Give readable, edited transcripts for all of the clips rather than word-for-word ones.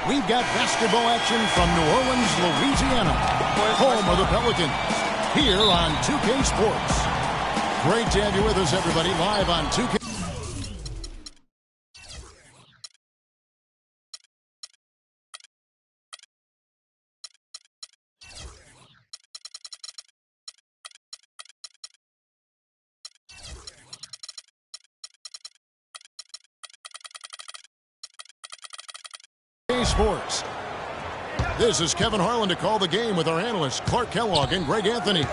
We've got basketball action from New Orleans, Louisiana, home of the Pelicans, here on 2K Sports. Great to have you with us, everybody, live on 2K. Sports. This is Kevin Harlan to call the game with our analysts Clark Kellogg and Greg Anthony.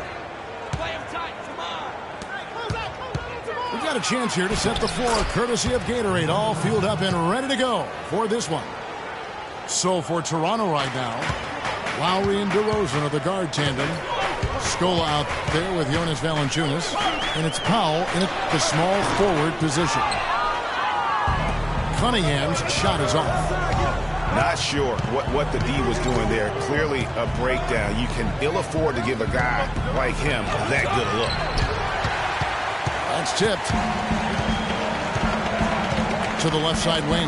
We've got a chance here to set the floor courtesy of Gatorade, all fueled up and ready to go for this one. So for Toronto right now, Lowry and DeRozan are the guard tandem. Scola out there with Jonas Valanciunas, and it's Powell in the small forward position. Cunningham's shot is off. Not sure what the D was doing there. Clearly a breakdown. You can ill afford to give a guy like him that good a look. That's tipped to the left side wing.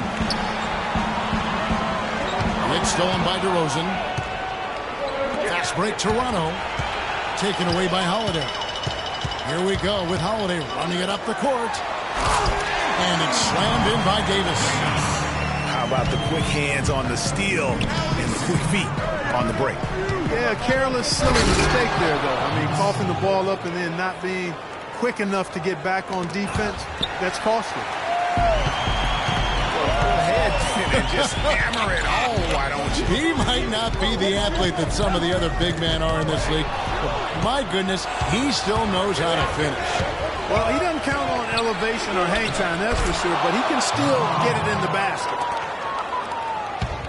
It's stolen by DeRozan. Fast break Toronto. Taken away by Holiday. Here we go with Holiday running it up the court. And it's slammed in by Davis. How about the quick hands on the steal and the quick feet on the break? Yeah, careless, silly mistake there, though. I mean, coughing the ball up and then not being quick enough to get back on defense, that's costly. Well, go ahead and just hammer it home, why don't you? He might not be the athlete that some of the other big men are in this league, but my goodness, he still knows how to finish. Well, he doesn't count on elevation or hang time, that's for sure, but he can still get it in the basket.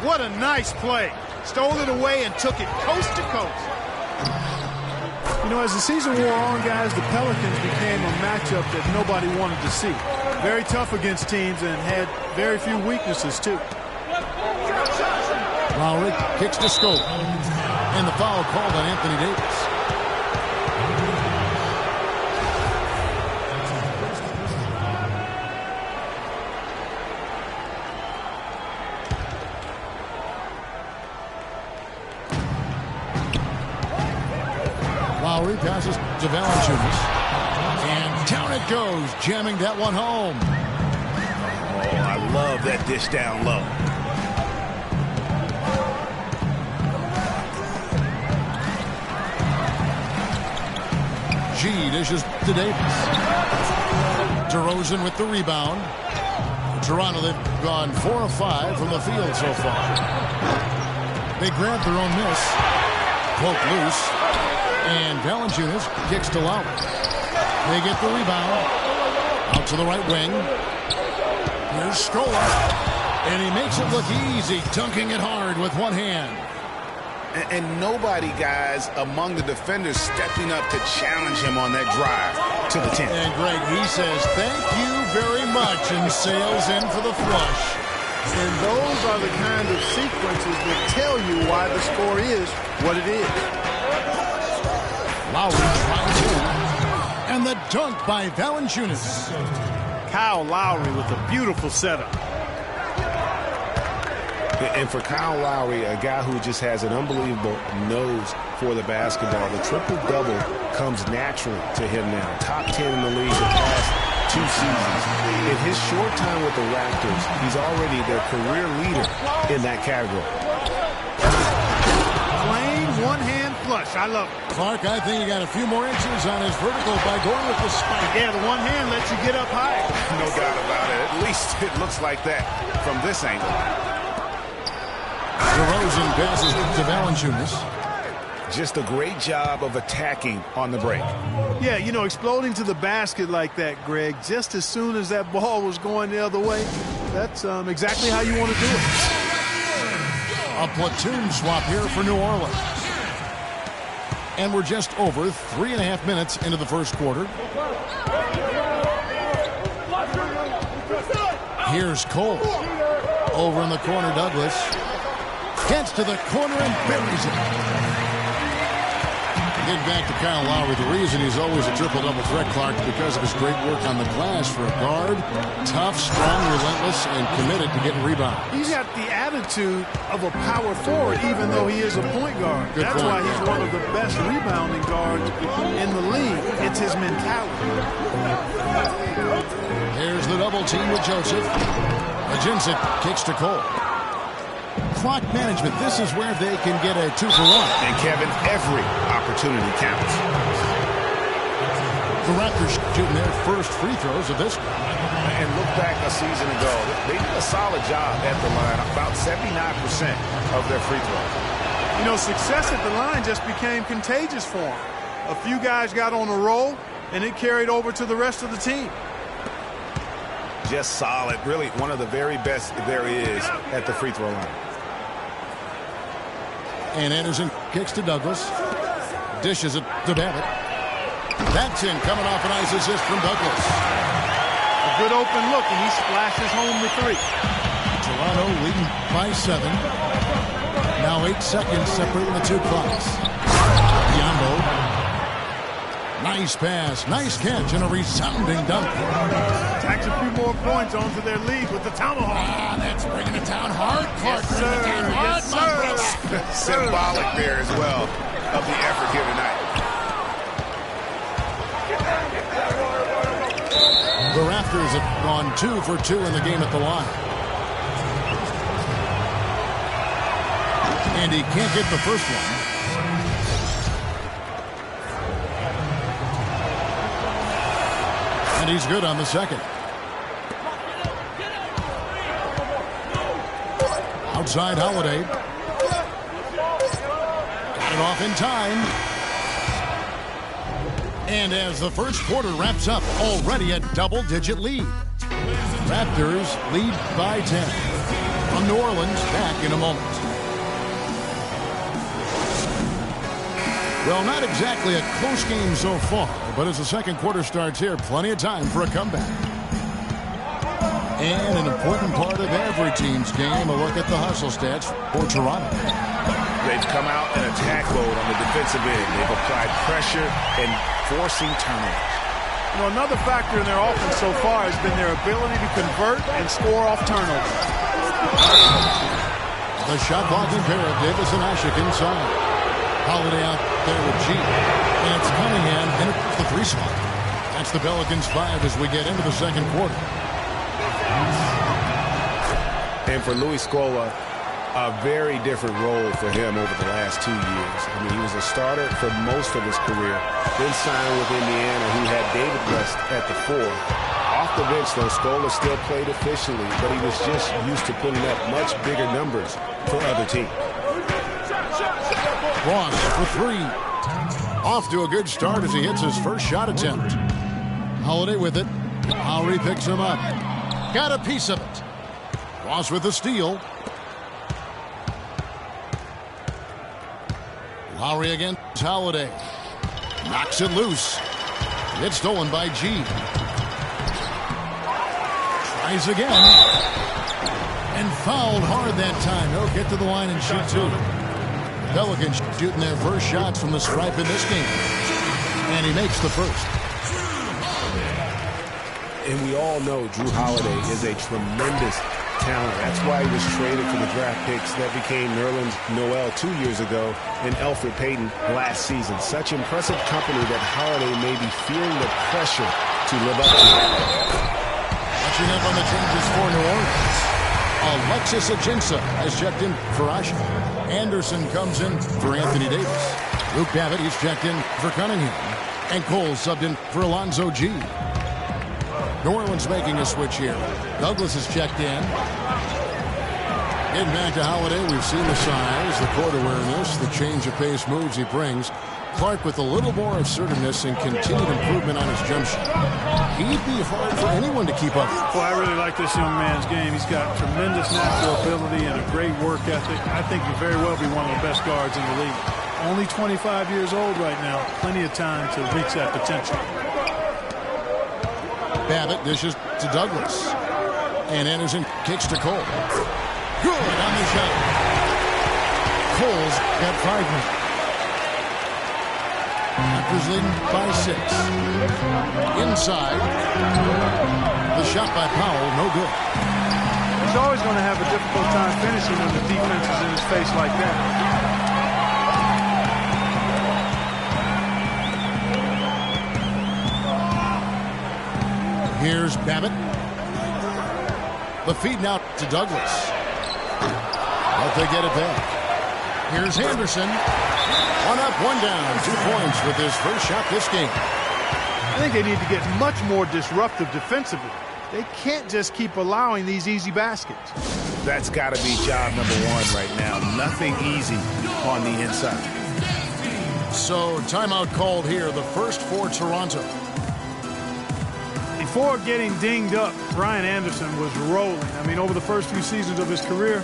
What a nice play. Stole it away and took it coast to coast. You know, as the season wore on, guys, the Pelicans became a matchup that nobody wanted to see. Very tough against teams and had very few weaknesses, too. Lowry kicks to Scola. And the foul called on Anthony Davis. Lowry passes to Valanciunas. And down it goes, jamming that one home. Oh, I love that dish down low. G dishes to Davis. DeRozan with the rebound. Toronto, they've gone 4 of 5 from the field so far. They grab their own miss. Poke loose. And Valanciunas kicks to Lowry. They get the rebound. Out to the right wing. Here's Scola. And he makes it look easy, dunking it hard with one hand. And nobody, guys, among the defenders stepping up to challenge him on that drive to the 10. And Greg, he says, thank you very much, and sails in for the flush. And those are the kind of sequences that tell you why the score is what it is. Lowry tries in. And the dunk by Valanciunas. Kyle Lowry with a beautiful setup. And for Kyle Lowry, a guy who just has an unbelievable nose for the basketball, the triple-double comes naturally to him now. Top 10 in the league the past 2 seasons. In his short time with the Raptors, he's already their career leader in that category. Plain one-hand flush. I love it. Clark, I think he got a few more inches on his vertical by going with the spike. Yeah, the one hand lets you get up high. No doubt about it. At least it looks like that from this angle. DeRozan passes to Valanciunas. Just a great job of attacking on the break. Yeah, you know, exploding to the basket like that, Greg, just as soon as that ball was going the other way, that's exactly how you want to do it. A platoon swap here for New Orleans. And we're just over 3.5 minutes into the first quarter. Here's Cole. Over in the corner, Douglas. Gets to the corner and buries it. Getting back to Kyle Lowry, the reason he's always a triple-double threat, Clark, is because of his great work on the glass for a guard. Tough, strong, relentless, and committed to getting rebounds. He's got the attitude of a power forward, even though he is a point guard. Good That's point. why he's one of the best rebounding guards in the league. It's his mentality. Here's the double team with Joseph. Ajinczyk kicks to Cole. Clock management, this is where they can get a 2-for-1. And Kevin, every opportunity counts. The Raptors shooting their first free throws of this one. And look back a season ago, they did a solid job at the line, about 79% of their free throws. You know, success at the line just became contagious for him. A few guys got on a roll, and it carried over to the rest of the team. Just solid, really one of the very best there is at the free throw line. And Anderson kicks to Douglas. Dishes it to Babbitt. That's in, coming off a nice assist from Douglas. A good open look, and he splashes home the three. Toronto leading by 7. Now 8 seconds separating the two clocks. Biyombo. Nice pass, nice catch, and a resounding dunk. Tacks a few more points onto their lead with the tomahawk. That's bringing it down hard, Clark. Yes, sir. Bringing it down hard, Yes, my sir. brother. Symbolic there as well of the effort here tonight. The Raptors have gone 2 for 2 in the game at the line. And he can't get the first one. And he's good on the second. Outside Holiday. Got it off in time. And as the first quarter wraps up, already a double-digit lead. Raptors lead by 10. From New Orleans, back in a moment. Well, not exactly a close game so far, but as the second quarter starts here, plenty of time for a comeback. And an important part of every team's game, a look at the hustle stats for Toronto. They've come out in attack mode on the defensive end. They've applied pressure and forcing turnovers. You know, another factor in their offense so far has been their ability to convert and score off turnovers. The shot blocking pair of Davis and Ashik inside. Holiday out there with G. And it's Cunningham in the 3 spot. That's the Pelicans 5 as we get into the second quarter. And for Luis Scola, a very different role for him over the last 2 years. I mean, he was a starter for most of his career, then signed with Indiana, who had David West at the 4. Off the bench, though, Scola still played efficiently, but he was just used to putting up much bigger numbers for other teams. Ross for 3. Off to a good start as he hits his first shot attempt. Holiday with it. Lowry picks him up. Got a piece of it. Ross with the steal. Lowry against Holiday. Knocks it loose. It's stolen by G. Tries again. And fouled hard that time. He'll get to the line and shoot 2. Pelicans shooting their first shots from the stripe in this game. And he makes the first. And we all know Jrue Holiday is a tremendous talent. That's why he was traded for the draft picks that became Nerlens Noel 2 years ago and Elfrid Payton last season. Such impressive company that Holiday may be feeling the pressure to live up to. Catching up on the changes for New Orleans. Alexis Ajinça has checked in for Asha. Anderson comes in for Anthony Davis. Luke Babbitt, he's checked in for Cunningham. And Cole subbed in for Alonzo G. New Orleans making a switch here. Douglas is checked in. Getting back to Holiday, we've seen the size, the court awareness, the change of pace moves he brings. Clark with a little more assertiveness and continued improvement on his jump shot. He'd be hard for anyone to keep up with. Well, I really like this young man's game. He's got tremendous natural ability and a great work ethic. I think he'll very well be one of the best guards in the league. Only 25 years old right now. Plenty of time to reach that potential. Babbitt dishes to Douglas. And Anderson kicks to Cole. Good on the shot. Cole's got 5 minutes. Raptors leading by 6. Inside. The shot by Powell, no good. He's always going to have a difficult time finishing when the defense is in his face like that. Here's Babbitt. The feed now to Douglas. But they get it back. Here's Anderson. 1 up, 1 down. 2 points with his first shot this game. I think they need to get much more disruptive defensively. They can't just keep allowing these easy baskets. That's got to be job number 1 right now. Nothing easy on the inside. So timeout called here, the first for Toronto. Before getting dinged up, Brian Anderson was rolling. I mean, over the first few seasons of his career,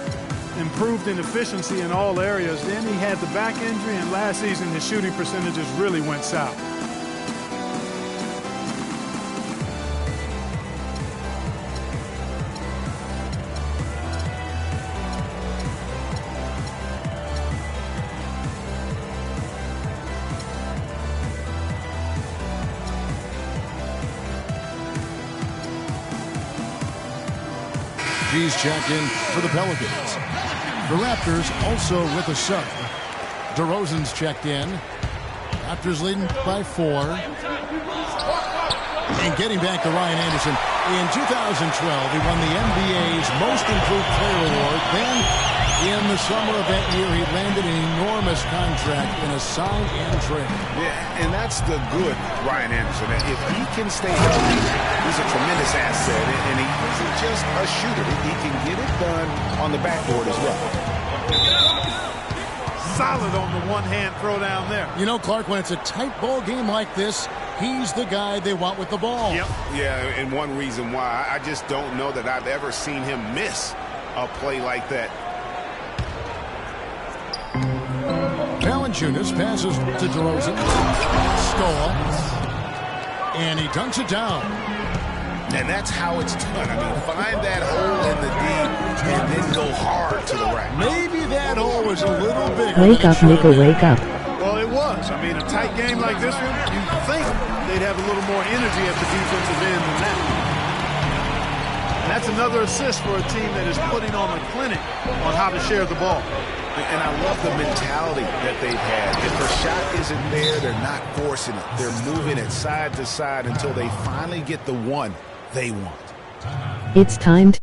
improved in efficiency in all areas. Then he had the back injury, and last season his shooting percentages really went south. G's checked in for the Pelicans. The Raptors also with a sub. DeRozan's checked in. Raptors leading by 4. And getting back to Ryan Anderson. In 2012, he won the NBA's Most Improved Player Award. Then, in the summer of that year, he landed an enormous contract in a sign and trade. Yeah, and that's the good Ryan Anderson. If he can stay healthy, he's a tremendous asset. And he isn't just a shooter. He can get it done on the backboard as well. Solid on the one-hand throw down there. You know, Clark, when it's a tight ball game like this, he's the guy they want with the ball. Yep. Yeah, and one reason why, I just don't know that I've ever seen him miss a play like that. Valanciunas passes to DeRozan. Scola. And he dunks it down. And that's how it's done. I mean, find that hole in the D and then go hard to the rack. Maybe that hole was a little bigger. Wake up, nigga, wake up. Well, it was. I mean, a tight game like this one, you'd think they'd have a little more energy at the defensive end than that. And that's another assist for a team that is putting on a clinic on how to share the ball. And I love the mentality that they've had. If the shot isn't there, they're not forcing it. They're moving it side to side until they finally get the one they want. It's time to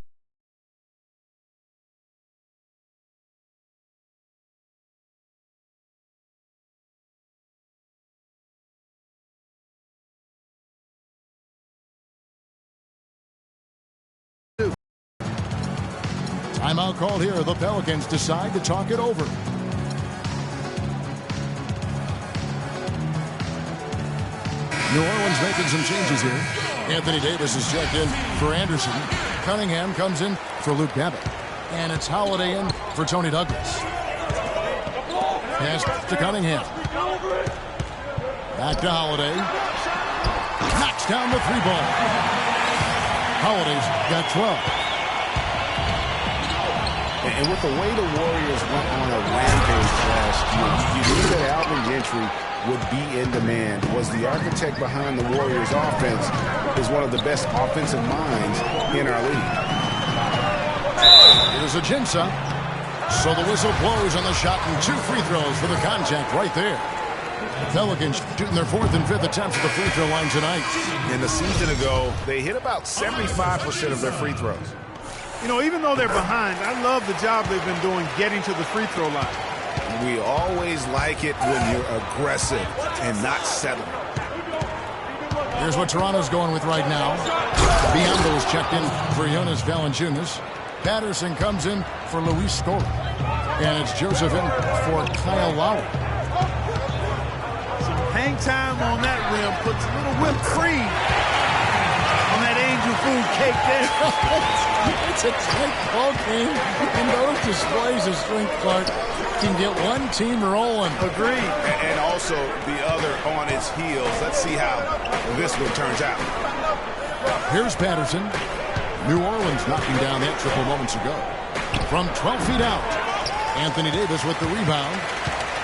Timeout called here. The Pelicans decide to talk it over. New Orleans making some changes here. Anthony Davis is checked in for Anderson. Cunningham comes in for Luke Babbitt. And it's Holiday in for Tony Douglas. Pass to Cunningham. Back to Holiday. Knocks down the 3-ball. Holiday's got 12. And with the way the Warriors went on a rampage last year, you knew that Alvin Gentry would be in demand. Was the architect behind the Warriors' offense, is one of the best offensive minds in our league. It is Ajinça. So the whistle blows on the shot and 2 free throws for the contact right there. The Pelicans shooting their 4th and 5th attempts at the free throw line tonight. And a season ago, they hit about 75% of their free throws. You know, even though they're behind, I love the job they've been doing getting to the free throw line. We always like it when you're aggressive and not settling. Here's what Toronto's going with right now. Biyombo is checked in for Jonas Valanciunas. Patterson comes in for Luis Scola. And it's Joseph in for Kyle Lowry. Some hang time on that rim puts a little whipped cream on that angel food cake there. It's a tight ball game, and those displays of strength, Clark, can get one team rolling. Agreed. And also the other on its heels. Let's see how this one turns out. Here's Patterson. New Orleans knocking down that triple moments ago. From 12 feet out, Anthony Davis with the rebound.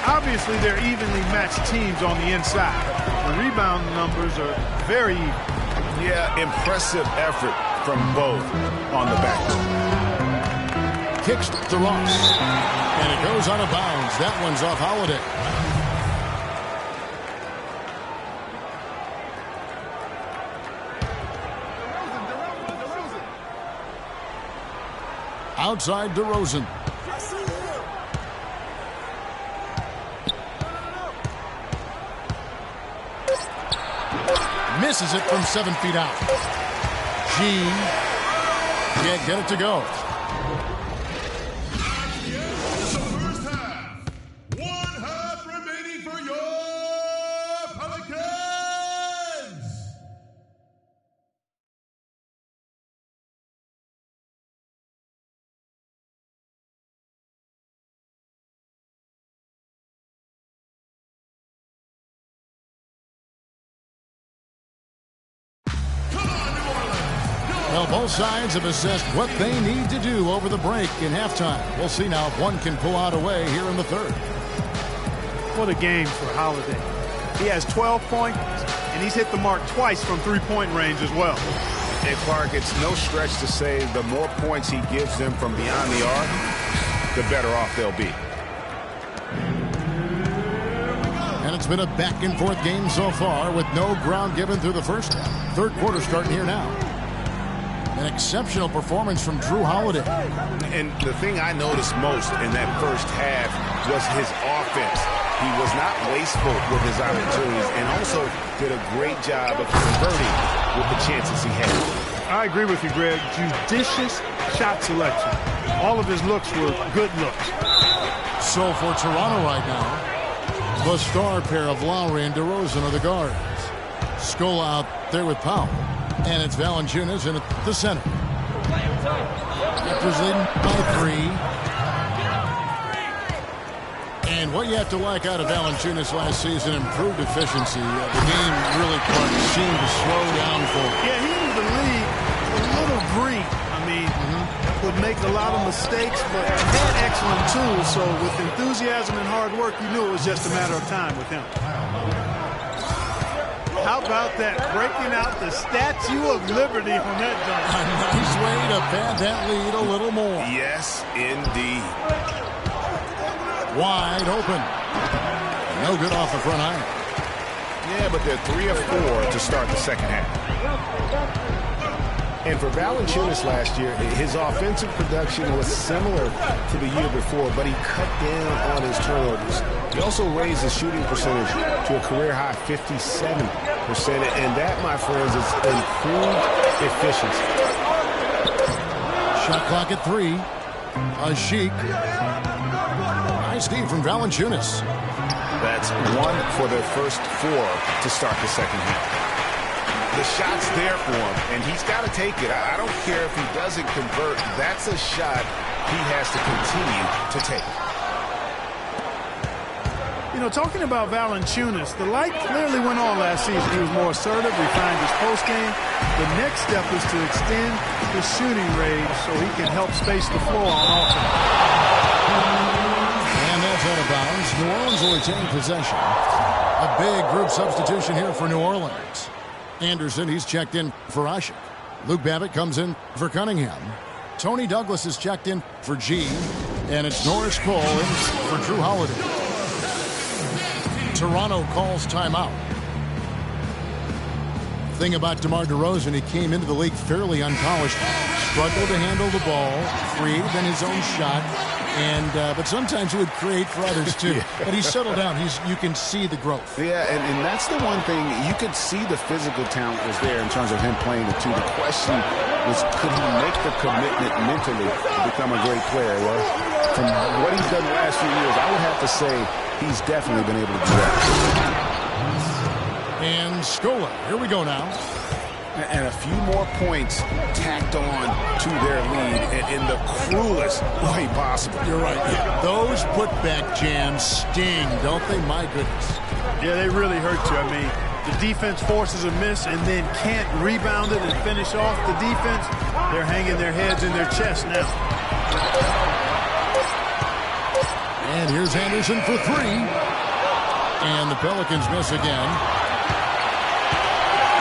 Obviously, they're evenly matched teams on the inside. The rebound numbers are very even. Yeah, impressive effort from both on the back. Kicks to Ross. And it goes out of bounds. That one's off Holiday. Outside DeRozan. Misses it from 7 feet out. G can't get it to go. First half. 1/2 remaining for your Pelicans. Well, both sides have assessed what they need to do over the break in halftime. We'll see now if one can pull out a way here in the third. What a game for Holiday. He has 12 points, and he's hit the mark twice from three-point range as well. And Clark, it's no stretch to say the more points he gives them from beyond the arc, the better off they'll be. And it's been a back-and-forth game so far with no ground given through the first half. Third quarter starting here now. An exceptional performance from Jrue Holiday. And the thing I noticed most in that first half was his offense. He was not wasteful with his opportunities and also did a great job of converting with the chances he had. I agree with you, Greg. Judicious shot selection. All of his looks were good looks. So for Toronto right now, the star pair of Lowry and DeRozan are the guards. Scola out there with Powell. And it's Valanciunas in at the center. Raptors leading by 3. And what you have to like out of Valanciunas last season, improved efficiency. The game really seemed to slow down for him. Yeah, he entered the league a little green. I mean, would make a lot of mistakes, but had excellent tools. So with enthusiasm and hard work, you knew it was just a matter of time with him. How about that? Breaking out the Statue of Liberty on that dunk. A nice way to pad that lead a little more. Yes, indeed. Wide open. No good off the front iron. Yeah, but they're 3 of 4 to start the second half. And for Valanciunas last year, his offensive production was similar to the year before, but he cut down on his turnovers. He also raised his shooting percentage to a career-high 57%, and that, my friends, is improved efficiency. Shot clock at 3. Asik. Nice D from Valanciunas. That's 1 for their first 4 to start the second half. The shot's there for him, and he's got to take it. I don't care if he doesn't convert. That's a shot he has to continue to take. You know, talking about Valanciunas, the light clearly went on last season. He was more assertive, refined his postgame. The next step is to extend his shooting range so he can help space the floor on offense. And that's out of bounds. New Orleans will retain possession. A big group substitution here for New Orleans. Anderson, he's checked in for Asik. Luke Babbitt comes in for Cunningham. Tony Douglas is checked in for G. And it's Norris Cole in for Jrue Holiday. Toronto calls timeout. Thing about DeMar DeRozan, he came into the league fairly unpolished. Struggled to handle the ball. Created then his own shot. But sometimes he would create for others too. Yeah. But he's settled down. You can see the growth. Yeah, and that's the one thing. You could see the physical talent was there in terms of him playing the 2. The question was, could he make the commitment mentally to become a great player? Well, from what he's done the last few years, I would have to say he's definitely been able to do that. And Scola, here we go now. And a few more points tacked on to their lead in the cruelest way possible. You're right. Yeah. Those putback jams sting, don't they? My goodness. Yeah, they really hurt you. I mean, the defense forces a miss and then can't rebound it and finish off the defense. They're hanging their heads in their chest now. And here's Anderson for three. And the Pelicans miss again.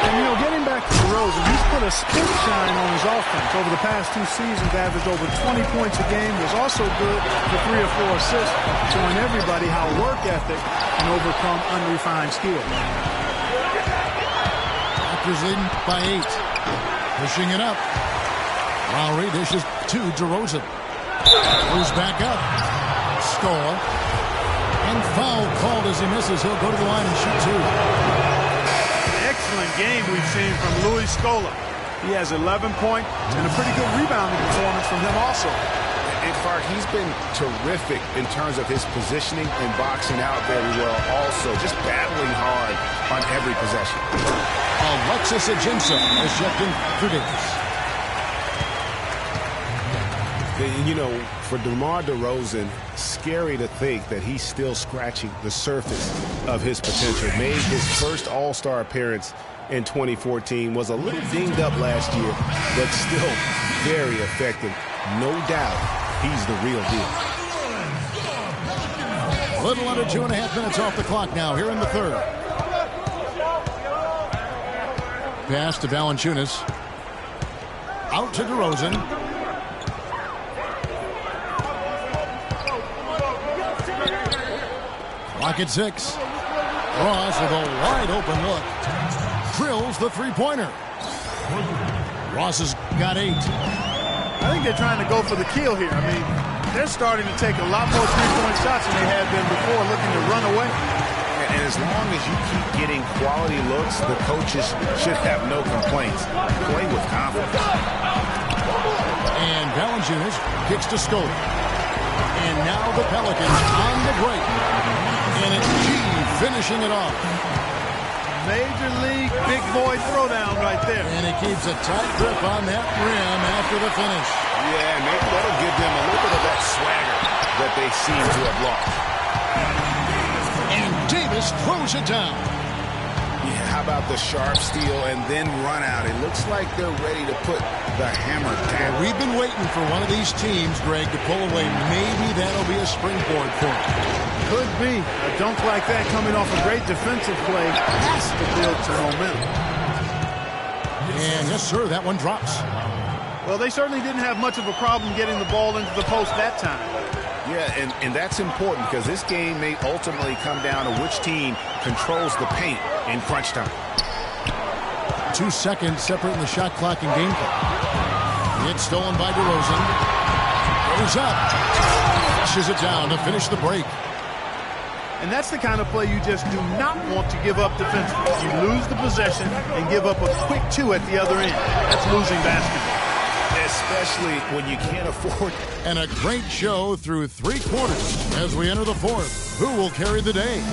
And, getting back to DeRozan, he's put a spit shine on his offense. Over the past 2 seasons, averaged over 20 points a game, was also good for 3 or 4 assists, showing everybody how work ethic can overcome unrefined skill. Raptors leading by 8. Pushing it up. Lowry dishes to DeRozan. Moves back up. Score. And foul called as he misses. He'll go to the line and shoot 2. Excellent game we've seen from Luis Scola. He has 11 points and a pretty good rebounding performance from him also. In fact, he's been terrific in terms of his positioning and boxing out very well also, just battling hard on every possession. Alexis Ajinça has checked in for Davis. For DeMar DeRozan, scary to think that he's still scratching the surface of his potential. Made his first All-Star appearance in 2014, was a little dinged up last year, but still very effective. No doubt he's the real deal. A little under 2.5 minutes off the clock now here in the third. Pass to Valanciunas. Out to DeRozan. Clock at 6. Ross with a wide open look. Drills the three-pointer. Ross has got 8. I think they're trying to go for the kill here. I mean, they're starting to take a lot more three-point shots than they had been before, looking to run away. And as long as you keep getting quality looks, the coaches should have no complaints. Play with confidence. And Valanciunas kicks to Scola. And now the Pelicans on the break. And it's G finishing it off. Major league big boy throwdown right there. And he keeps a tight grip on that rim after the finish. Yeah, maybe that'll give them a little bit of that swagger that they seem to have lost. And Davis throws it down. Yeah, how about the sharp steal and then run out? It looks like they're ready to put the hammer down. We've been waiting for one of these teams, Greg, to pull away. Maybe that'll be a springboard for them. Could be. A dunk like that coming off a great defensive play has to build some momentum. And yes, sir, that one drops. Well, they certainly didn't have much of a problem getting the ball into the post that time. Yeah, and that's important because this game may ultimately come down to which team controls the paint in crunch time. 2 seconds separating the shot clock and game clock. It's stolen by DeRozan. Goes up. Pushes it down to finish the break. And that's the kind of play you just do not want to give up defensively. You lose the possession and give up a quick 2 at the other end. That's losing basketball. Especially when you can't afford. And a great show through 3 quarters as we enter the 4th. Who will carry the day?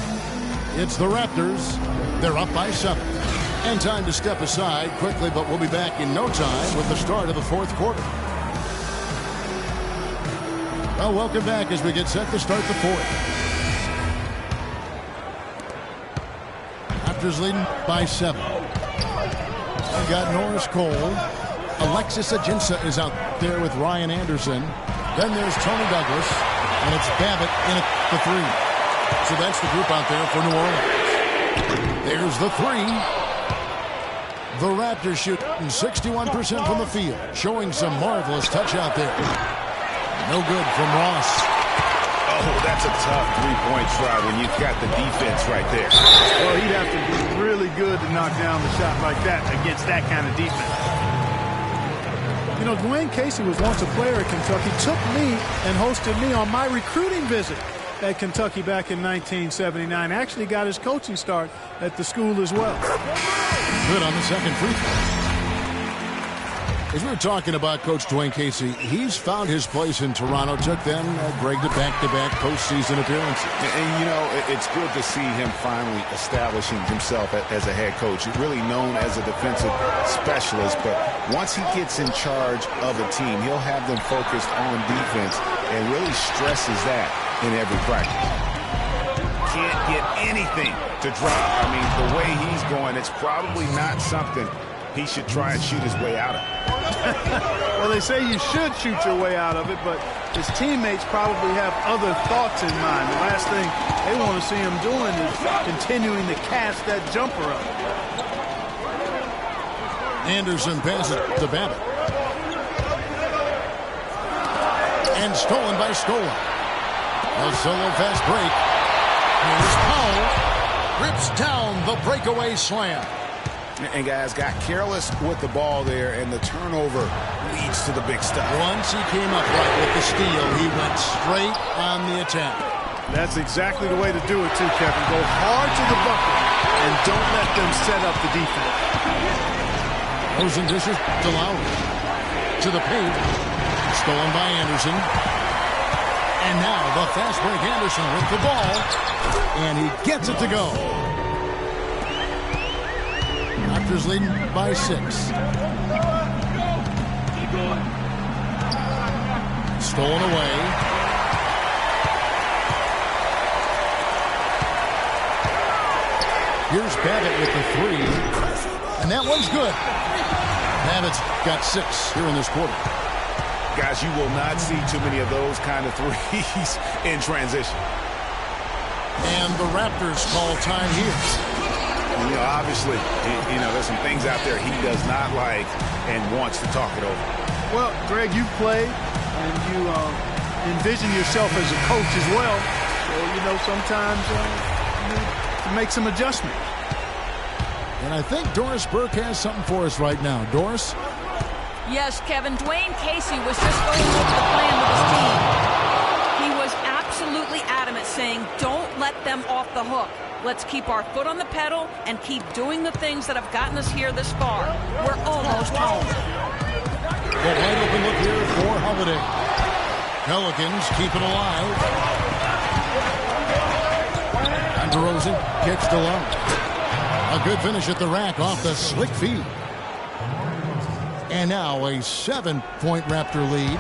It's the Raptors. They're up by 7. And time to step aside quickly, but we'll be back in no time with the start of the 4th quarter. Well, welcome back as we get set to start the 4th. Raptors leading by 7. We've got Norris Cole. Alexis Ajinça is out there with Ryan Anderson. Then there's Tony Douglas. And it's Babbitt in at the 3. So that's the group out there for New Orleans. There's the 3. The Raptors shooting 61% from the field. Showing some marvelous touch out there. No good from Ross. Oh, that's a tough three-point try when you've got the defense right there. Well, he'd have to be really good to knock down the shot like that against that kind of defense. You know, Dwayne Casey was once a player at Kentucky, took me and hosted me on my recruiting visit at Kentucky back in 1979. Actually got his coaching start at the school as well. Good on the second free throw. As we were talking about Coach Dwayne Casey, he's found his place in Toronto. Took them, Greg, to back-to-back postseason appearances. And, you know, it's good to see him finally establishing himself as a head coach. Really known as a defensive specialist, but once he gets in charge of a team, he'll have them focused on defense and really stresses that in every practice. Can't get anything to drop. I mean, the way he's going, it's probably not something he should try and shoot his way out of it. Well, they say you should shoot your way out of it, but his teammates probably have other thoughts in mind. The last thing they want to see him doing is continuing to cast that jumper up. Anderson passes to Babbitt. And stolen by Scola. A solo fast break. Here's Powell. Rips down the breakaway slam. And guys got careless with the ball there, and the turnover leads to the big stuff. Once he came up right with the steal, he went straight on the attack. That's exactly the way to do it, too, Kevin. Go hard to the bucket and don't let them set up the defense. Rosen dishes to Lowry. To the paint. Stolen by Anderson. And now the fast break Anderson with the ball. And he gets it to go. Raptors leading by 6. Stolen away. Here's Babbitt with the 3. And that one's good. Babbitt's got 6 here in this quarter. Guys, you will not see too many of those kind of threes in transition. And the Raptors call time here. You know, obviously, you know, there's some things out there he does not like and wants to talk it over. Well, Greg, you've played, and you envision yourself as a coach as well. So, you know, sometimes you need to make some adjustments. And I think Doris Burke has something for us right now. Doris? Yes, Kevin. Dwayne Casey was just going over the plan with his team. He was absolutely adamant, saying, don't let them off the hook. Let's keep our foot on the pedal and keep doing the things that have gotten us here this far. We're almost home. The wide open look here for Holiday. Pelicans keep it alive. And DeRozan kicks to Love. A good finish at the rack off the slick feed. And now a 7-point Raptor lead.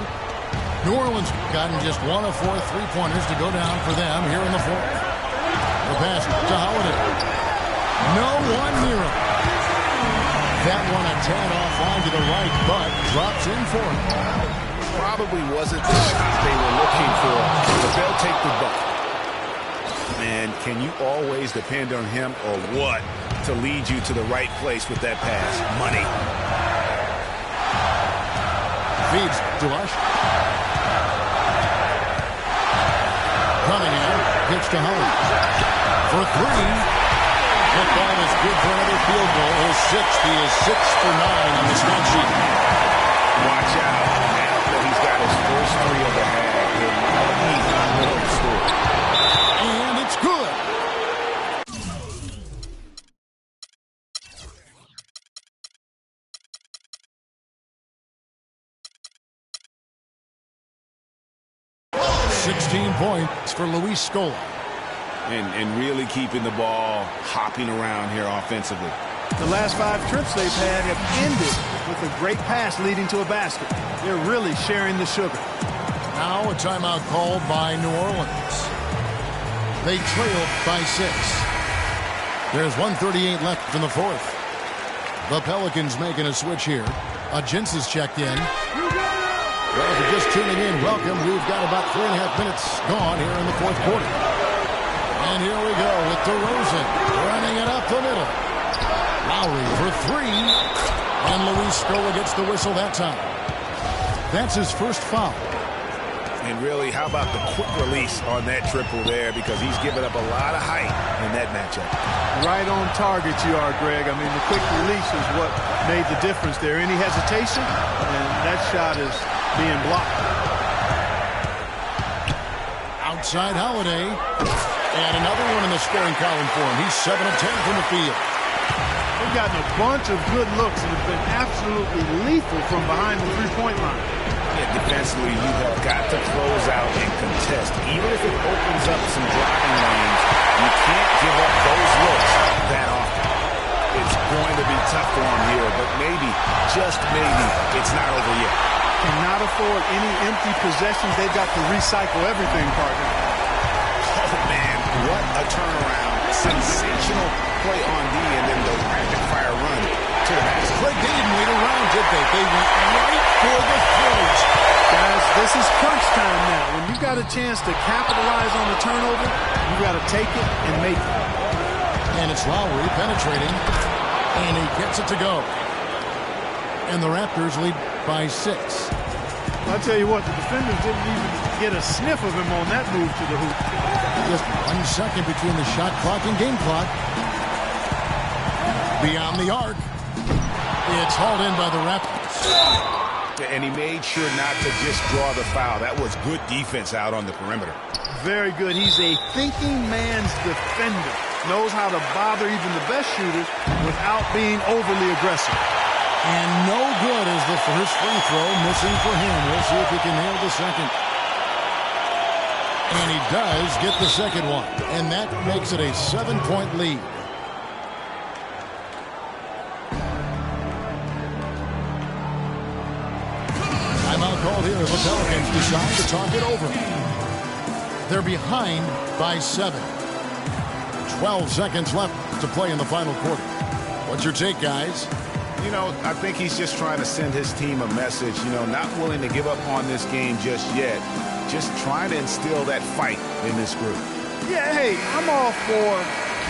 New Orleans gotten just 1 of 4 3-pointers to go down for them here in the fourth. The pass to Holiday. No one near him. That one a tad offline to the right, but drops in for him. Probably wasn't the shot they were looking for, but they'll take the bucket. Man, can you always depend on him or what to lead you to the right place with that pass? Money. Feeds to Ush. Cunningham gets to Howard. For 3. That ball is good for another field goal. His 6th. He is 6 for 9 on the stat sheet. Watch out. Now that he's got his first 3 of the half, he'll lead the middle of the score. And it's good. $16 points for Luis Scola. And really keeping the ball hopping around here offensively. The last 5 trips they've had have ended with a great pass leading to a basket. They're really sharing the sugar. Now a timeout called by New Orleans. They trail by 6. There's 1:38 left in the fourth. The Pelicans making a switch here. Gents is checked in. Well, if you're just tuning in, welcome. We've got about 3.5 minutes gone here in the fourth quarter. And here we go with DeRozan running it up the middle. Lowry for 3. And Luis Scola gets the whistle that time. That's his first foul. And really, how about the quick release on that triple there, because he's given up a lot of height in that matchup. Right on target you are, Greg. I mean, the quick release is what made the difference there. Any hesitation, and that shot is being blocked. Outside Holiday. And another one in the scoring column for him. He's 7 of 10 from the field. They've gotten a bunch of good looks and have been absolutely lethal from behind the three-point line. Yeah, defensively, you have got to close out and contest. Even if it opens up some driving lanes, you can't give up those looks that often. It's going to be tough for him here, but maybe, just maybe, it's not over yet. Cannot afford any empty possessions. They've got to recycle everything, partner. Oh, man, what a turnaround. Sensational play on D, and then the rapid-fire run to the basket. like they didn't wait around, did they? They went right for the throat. Guys, this is crunch time now. When you got a chance to capitalize on the turnover, you got to take it and make it. And it's Lowry penetrating, and he gets it to go. And the Raptors lead by 6. I'll tell you what, the defenders didn't even get a sniff of him on that move to the hoop. Just 1 second between the shot clock and game clock. Beyond the arc. It's hauled in by the Raptors. And he made sure not to just draw the foul. That was good defense out on the perimeter. Very good. He's a thinking man's defender. Knows how to bother even the best shooters without being overly aggressive. And no good is the first free throw, missing for him. We'll see if he can nail the second. And he does get the second one. And that makes it a 7-point lead. Timeout called here as the Pelicans decide to talk it over. They're behind by 7. 12 seconds left to play in the final quarter. What's your take, guys? You know, I think he's just trying to send his team a message, you know, not willing to give up on this game just yet. Just trying to instill that fight in this group. Yeah, hey, I'm all for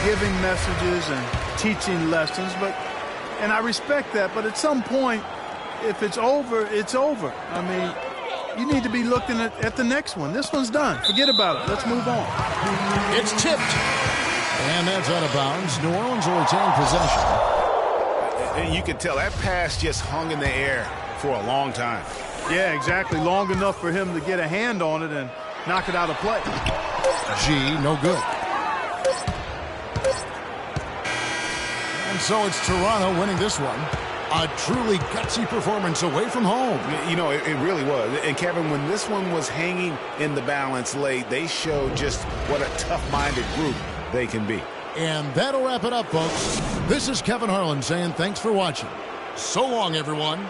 giving messages and teaching lessons, and I respect that, but at some point, if it's over, it's over. I mean, you need to be looking at the next one. This one's done. Forget about it. Let's move on. It's tipped. And that's out of bounds. New Orleans will retain possession. And you can tell that pass just hung in the air for a long time. Yeah, exactly. Long enough for him to get a hand on it and knock it out of play. G, no good. And so it's Toronto winning this one. A truly gutsy performance away from home. You know, it really was. And, Kevin, when this one was hanging in the balance late, they showed just what a tough-minded group they can be. And that'll wrap it up, folks. This is Kevin Harlan saying thanks for watching. So long, everyone.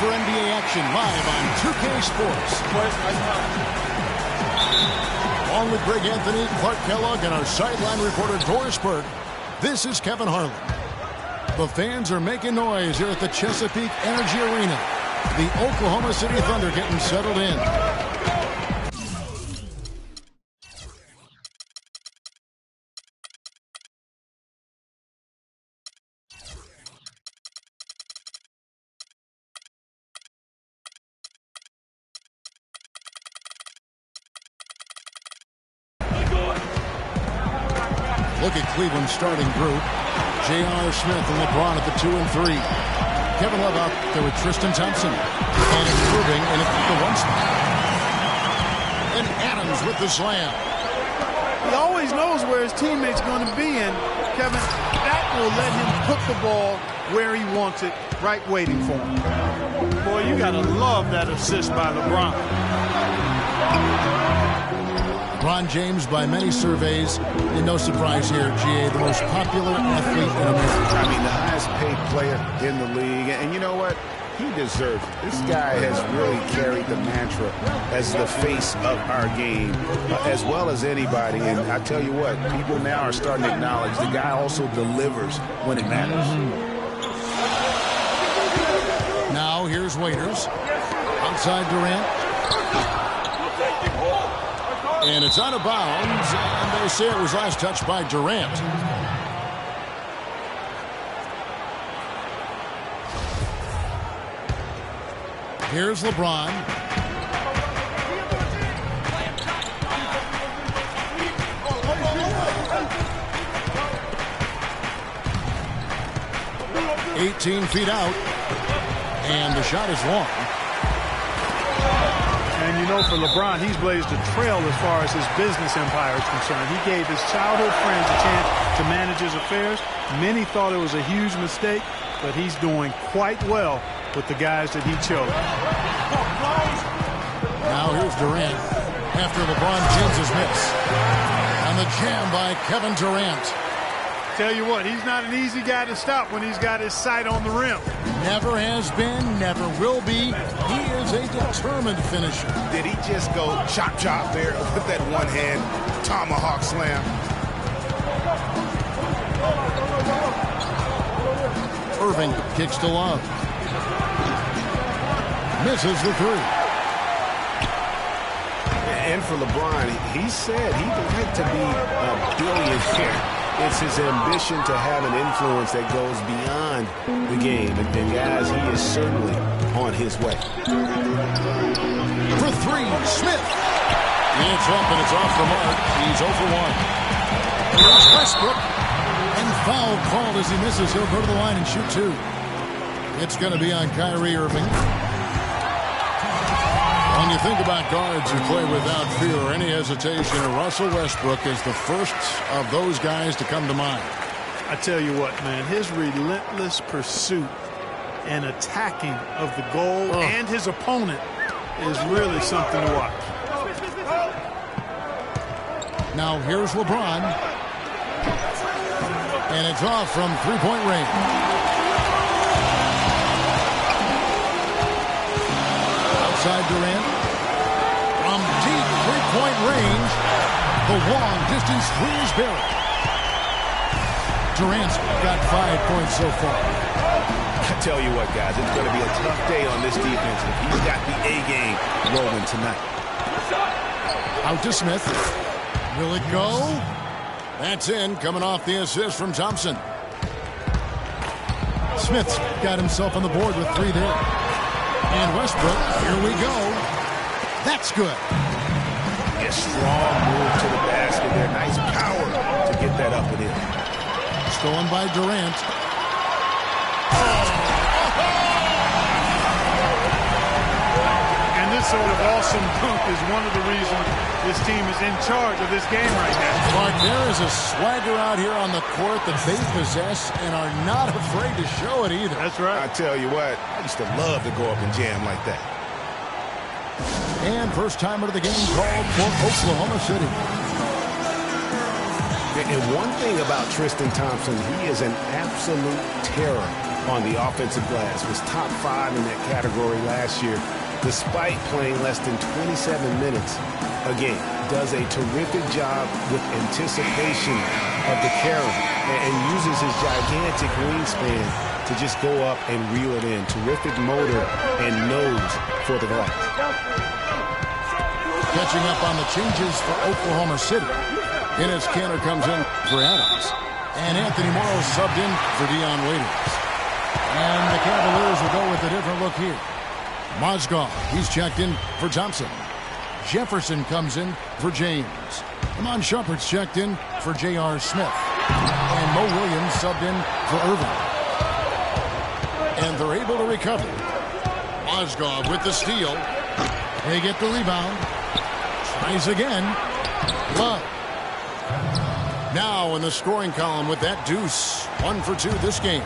for NBA action live on 2K Sports. Along with Greg Anthony, Clark Kellogg, and our sideline reporter Doris Burke, this is Kevin Harlan. The fans are making noise here at the Chesapeake Energy Arena. The Oklahoma City Thunder getting settled in. Look at Cleveland's starting group. J.R. Smith and LeBron at the 2 and 3. Kevin Love out there with Tristan Thompson. And it's Irving in at the 1 spot. And Adams with the slam. He always knows where his teammate's going to be, and Kevin, that will let him put the ball where he wants it, right waiting for him. Boy, you got to love that assist by LeBron. LeBron James, by many surveys, and no surprise here, GA, the most popular athlete in America. I mean, the highest paid player in the league. And you know what? He deserves it. This guy has really carried the mantra as the face of our game, as well as anybody. And I tell you what, people now are starting to acknowledge the guy also delivers when it matters. Now, here's Waiters. Outside Durant. And it's out of bounds, and they say it was last touched by Durant. Here's LeBron. "18 feet out, and the shot is long." And you know, for LeBron, he's blazed a trail as far as his business empire is concerned. He gave his childhood friends a chance to manage his affairs. Many thought it was a huge mistake, but he's doing quite well with the guys that he chose. Now here's Durant after LeBron James' miss. And the jam by Kevin Durant. Tell you what, he's not an easy guy to stop when he's got his sight on the rim. Never has been, never will be. He is a determined finisher. Did he just go chop chop there with that one hand tomahawk slam? Irving kicks to Love. Misses the 3. And for LeBron, he said he'd like to be a billionaire. It's his ambition to have an influence that goes beyond the game. And guys, he is certainly on his way. For 3, Smith. It's up and it's off the mark. He's 0 for 1. Here's Westbrook. And foul called as he misses. He'll go to the line and shoot 2. It's going to be on Kyrie Irving. When you think about guards who play without fear or any hesitation, Russell Westbrook is the first of those guys to come to mind. I tell you what, man, his relentless pursuit and attacking of the goal and his opponent is really something to watch. Now here's LeBron. And it's off from three-point range. Outside Durant. From deep three-point range, the long-distance three is buried. Durant's got 5 points so far. I tell you what, guys, it's going to be a tough day on this defense if he's got the A-game rolling tonight. Out to Smith. Will it go? That's in, coming off the assist from Thompson. Smith's got himself on the board with 3 there. And Westbrook, here we go. That's good. A strong move to the basket there. Nice power to get that up and in. Stolen by Durant. And this sort of awesome dunk is one of the reasons this team is in charge of this game right now. Clark, there is a swagger out here on the court that they possess and are not afraid to show it either. That's right. I tell you what, I used to love to go up and jam like that. And first timer of the game called for Oklahoma City. And one thing about Tristan Thompson, he is an absolute terror on the offensive glass. Was top 5 in that category last year, despite playing less than 27 minutes a game. Does a terrific job with anticipation of the carry and uses his gigantic wingspan to just go up and reel it in. Terrific motor and nose for the glass. Catching up on the changes for Oklahoma City. Enes Kanter comes in for Adams. And Anthony Morrow subbed in for Dion Waiters. And the Cavaliers will go with a different look here. Mozgov, he's checked in for Thompson. Jefferson comes in for James. Iman Shumpert's checked in for J.R. Smith. And Mo Williams subbed in for Irving. And they're able to recover. Mozgov with the steal. They get the rebound. Tries again. Love. Now in the scoring column with that deuce. 1 for 2 this game.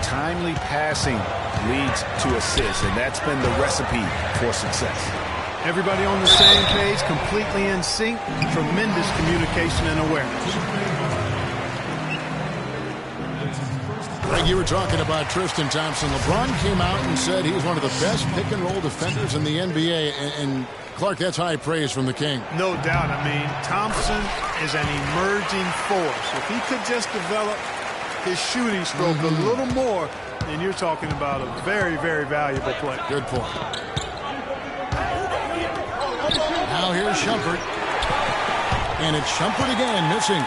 Timely passing leads to assists, and that's been the recipe for success. Everybody on the same page, completely in sync. Tremendous communication and awareness. Greg, you were talking about Tristan Thompson. LeBron came out and said he's one of the best pick-and-roll defenders in the NBA, and Clark, that's high praise from the King. No doubt. I mean, Thompson is an emerging force. If he could just develop his shooting stroke a little more, then you're talking about a very, very valuable play. Good point. Now here's Shumpert. And it's Shumpert again, missing.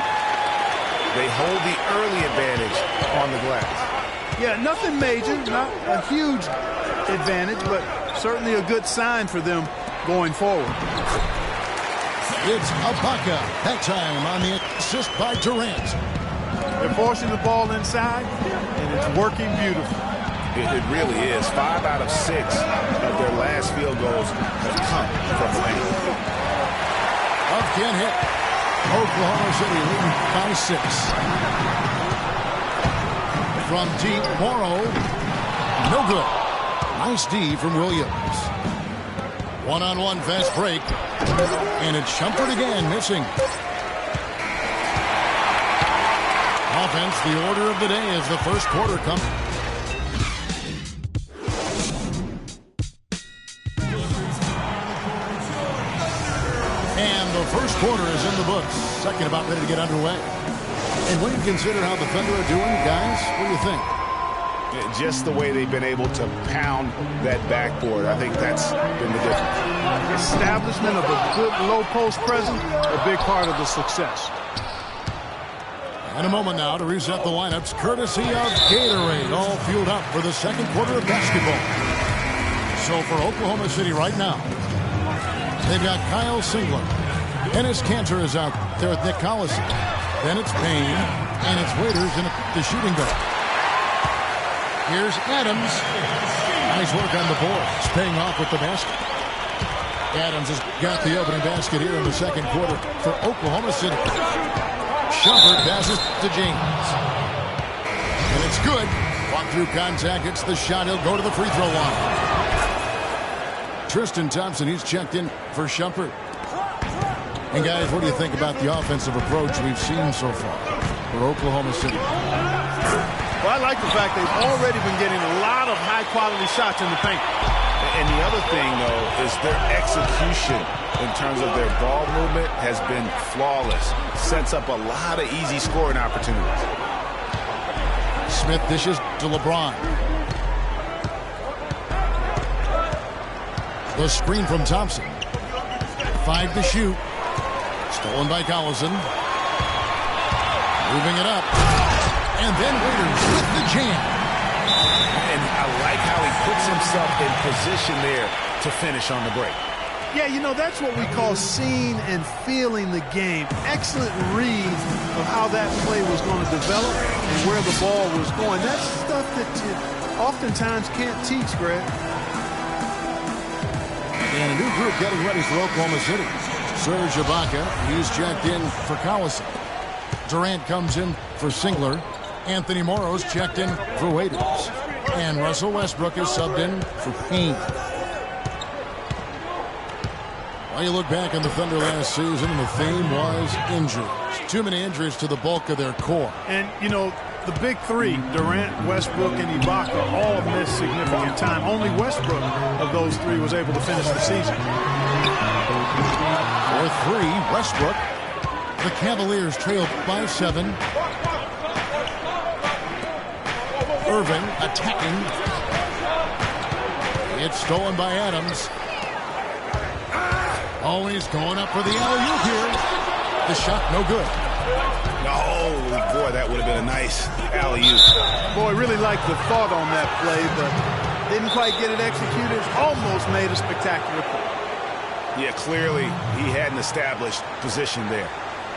They hold the early advantage on the glass. Yeah, nothing major, not a huge advantage, but certainly a good sign for them going forward. It's Ibaka. That time on the assist by Durant. They're forcing the ball inside, and it's working beautifully. It really is. 5 out of 6 of their last field goals have come from the paint. Up can't hit. Oklahoma City leading by 6. From deep, Morrow. No good. Nice D from Williams. One-on-one fast break. And it's Shumpert again, missing. Offense, the order of the day as the first quarter comes. And the first quarter is in the books. Second about ready to get underway. And when you consider how the Thunder are doing, guys, what do you think? Just the way they've been able to pound that backboard. I think that's been the difference. Establishment of a good low post presence, a big part of the success. In a moment now to reset the lineups, courtesy of Gatorade, all fueled up for the second quarter of basketball. So for Oklahoma City right now, they've got Kyle Singler. Enes Kanter is out there with Nick Collison. Then it's Payne, and it's Waiters in the shooting guard. Here's Adams. Nice work on the boards, paying off with the basket. Adams has got the opening basket here in the second quarter for Oklahoma City. Shumpert passes to James. And it's good. Walk through contact, hits the shot. He'll go to the free throw line. Tristan Thompson, he's checked in for Shumpert. And guys, what do you think about the offensive approach we've seen so far for Oklahoma City? Well, I like the fact they've already been getting a lot of high-quality shots in the paint. And the other thing, though, is their execution in terms of their ball movement has been flawless. Sets up a lot of easy scoring opportunities. Smith dishes to LeBron. The screen from Thompson. 5 to shoot. Stolen by Collison. Moving it up. And then Waiters with the jam. And I like how he puts himself in position there to finish on the break. Yeah, you know, that's what we call seeing and feeling the game. Excellent read of how that play was going to develop and where the ball was going. That's stuff that you oftentimes can't teach, Greg. And a new group getting ready for Oklahoma City. Serge Ibaka, he's checked in for Collison. Durant comes in for Singler. Anthony Morrow's checked in for Waiters. And Russell Westbrook is subbed in for Payne. Well, you look back on the Thunder last season, and the theme was injuries. Too many injuries to the bulk of their core. And, you know, the big three, Durant, Westbrook, and Ibaka, all missed significant time. Only Westbrook of those three was able to finish the season. For three, Westbrook. The Cavaliers trailed by 7. Irving attacking. It's stolen by Adams. Always going up for the alley-oop here. The shot no good. Oh, boy, that would have been a nice alley-oop. Boy, really liked the thought on that play, but didn't quite get it executed. Almost made a spectacular play. Yeah, clearly he had an established position there.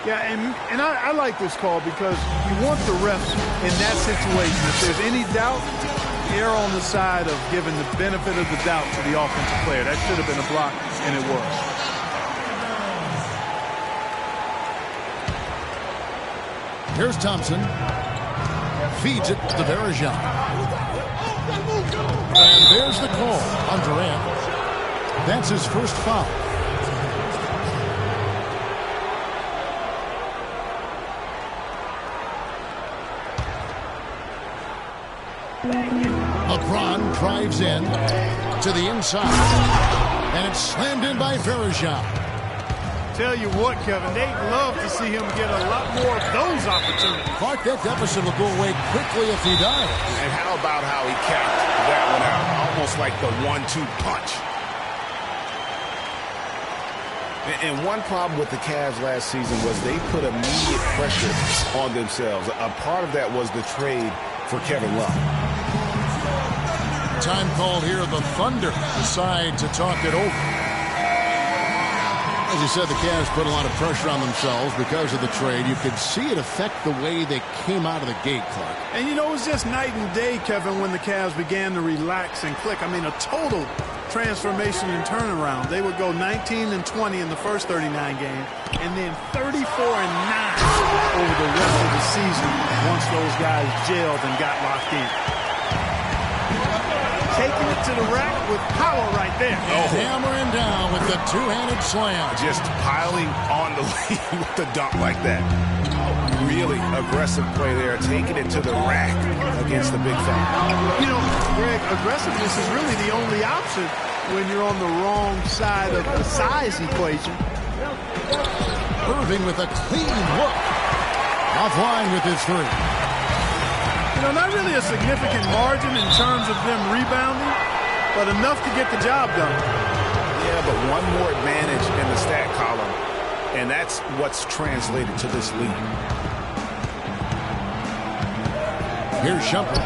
Yeah, and I like this call because you want the ref in that situation. If there's any doubt, err on the side of giving the benefit of the doubt to the offensive player. That should have been a block, and it was. Here's Thompson. Feeds it to Varejao. And there's the call on Durant. That's his first foul. LeBron drives in to the inside. And it's slammed in by Varejao. Tell you what, Kevin, they'd love to see him get a lot more of those opportunities. Clark, that deficit will go away quickly if he does. And how about how he capped that one out? Almost like the 1-2 punch. And one problem with the Cavs last season was they put immediate pressure on themselves. A part of that was the trade for Kevin Love. Time called here. The Thunder decide to talk it over. As you said, the Cavs put a lot of pressure on themselves because of the trade. You could see it affect the way they came out of the gate, Clark. And, you know, it was just night and day, Kevin, when the Cavs began to relax and click. I mean, a total transformation and turnaround. They would go 19-20 in the first 39 games, and then 34-9 over the rest of the season once those guys gelled and got locked in. Taking it to the rack with power right there. Oh. Hammering down with the two-handed slam. Just piling on the lead with the dunk like that. Really aggressive play there, taking it to the rack against the big fella. You know, Greg, aggressiveness is really the only option when you're on the wrong side of the size equation. Irving with a clean look. Offline with his three. You know, not really a significant margin in terms of them rebounding, but enough to get the job done. Yeah, but one more advantage in the stat column, and that's what's translated to this lead. Here's Shumpert.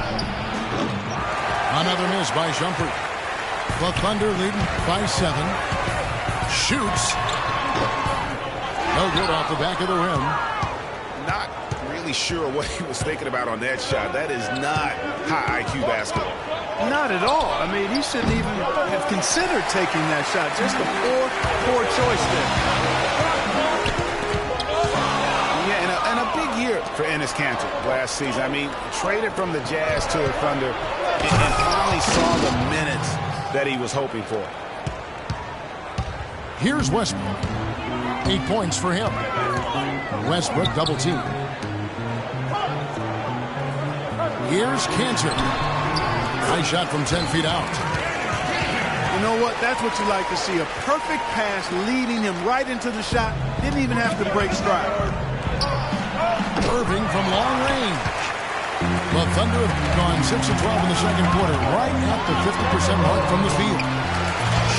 Another miss by Shumpert. The Thunder leading by 7. Shoots. No good off the back of the rim. Not really sure what he was thinking about on that shot. That is not high IQ basketball. Not at all. I mean, he shouldn't even have considered taking that shot. Just a poor choice there. Yeah, and a big year for Enes Kanter last season. I mean, traded from the Jazz to the Thunder and finally saw the minutes that he was hoping for. Here's Westbrook. 8 points for him. Westbrook double team. Here's Kanter. Nice shot from 10 feet out. You know what? That's what you like to see. A perfect pass leading him right into the shot. Didn't even have to break stride. Irving from long range. The Thunder have gone 6 of 12 in the second quarter, right at the 50% mark from the field.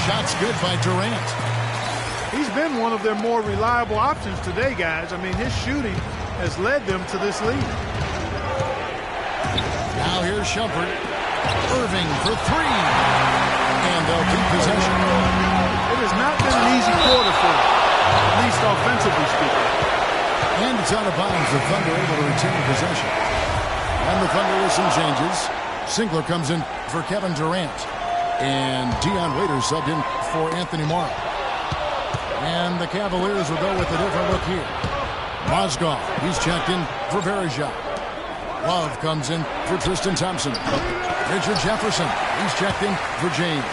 Shots good by Durant. He's been one of their more reliable options today, guys. I mean, his shooting has led them to this lead. Now here's Shumpert. Irving for 3. And they'll keep possession. It has not been an easy quarter for them, at least offensively speaking. And it's out of bounds. The Thunder able to retain possession. And the Thunder with some changes. Singler comes in for Kevin Durant. And Dion Waiters subbed in for Anthony Morrow. And the Cavaliers will go with a different look here. Mozgov, he's checked in for Varejao. Love comes in for Tristan Thompson. Richard Jefferson, he's checked in for James.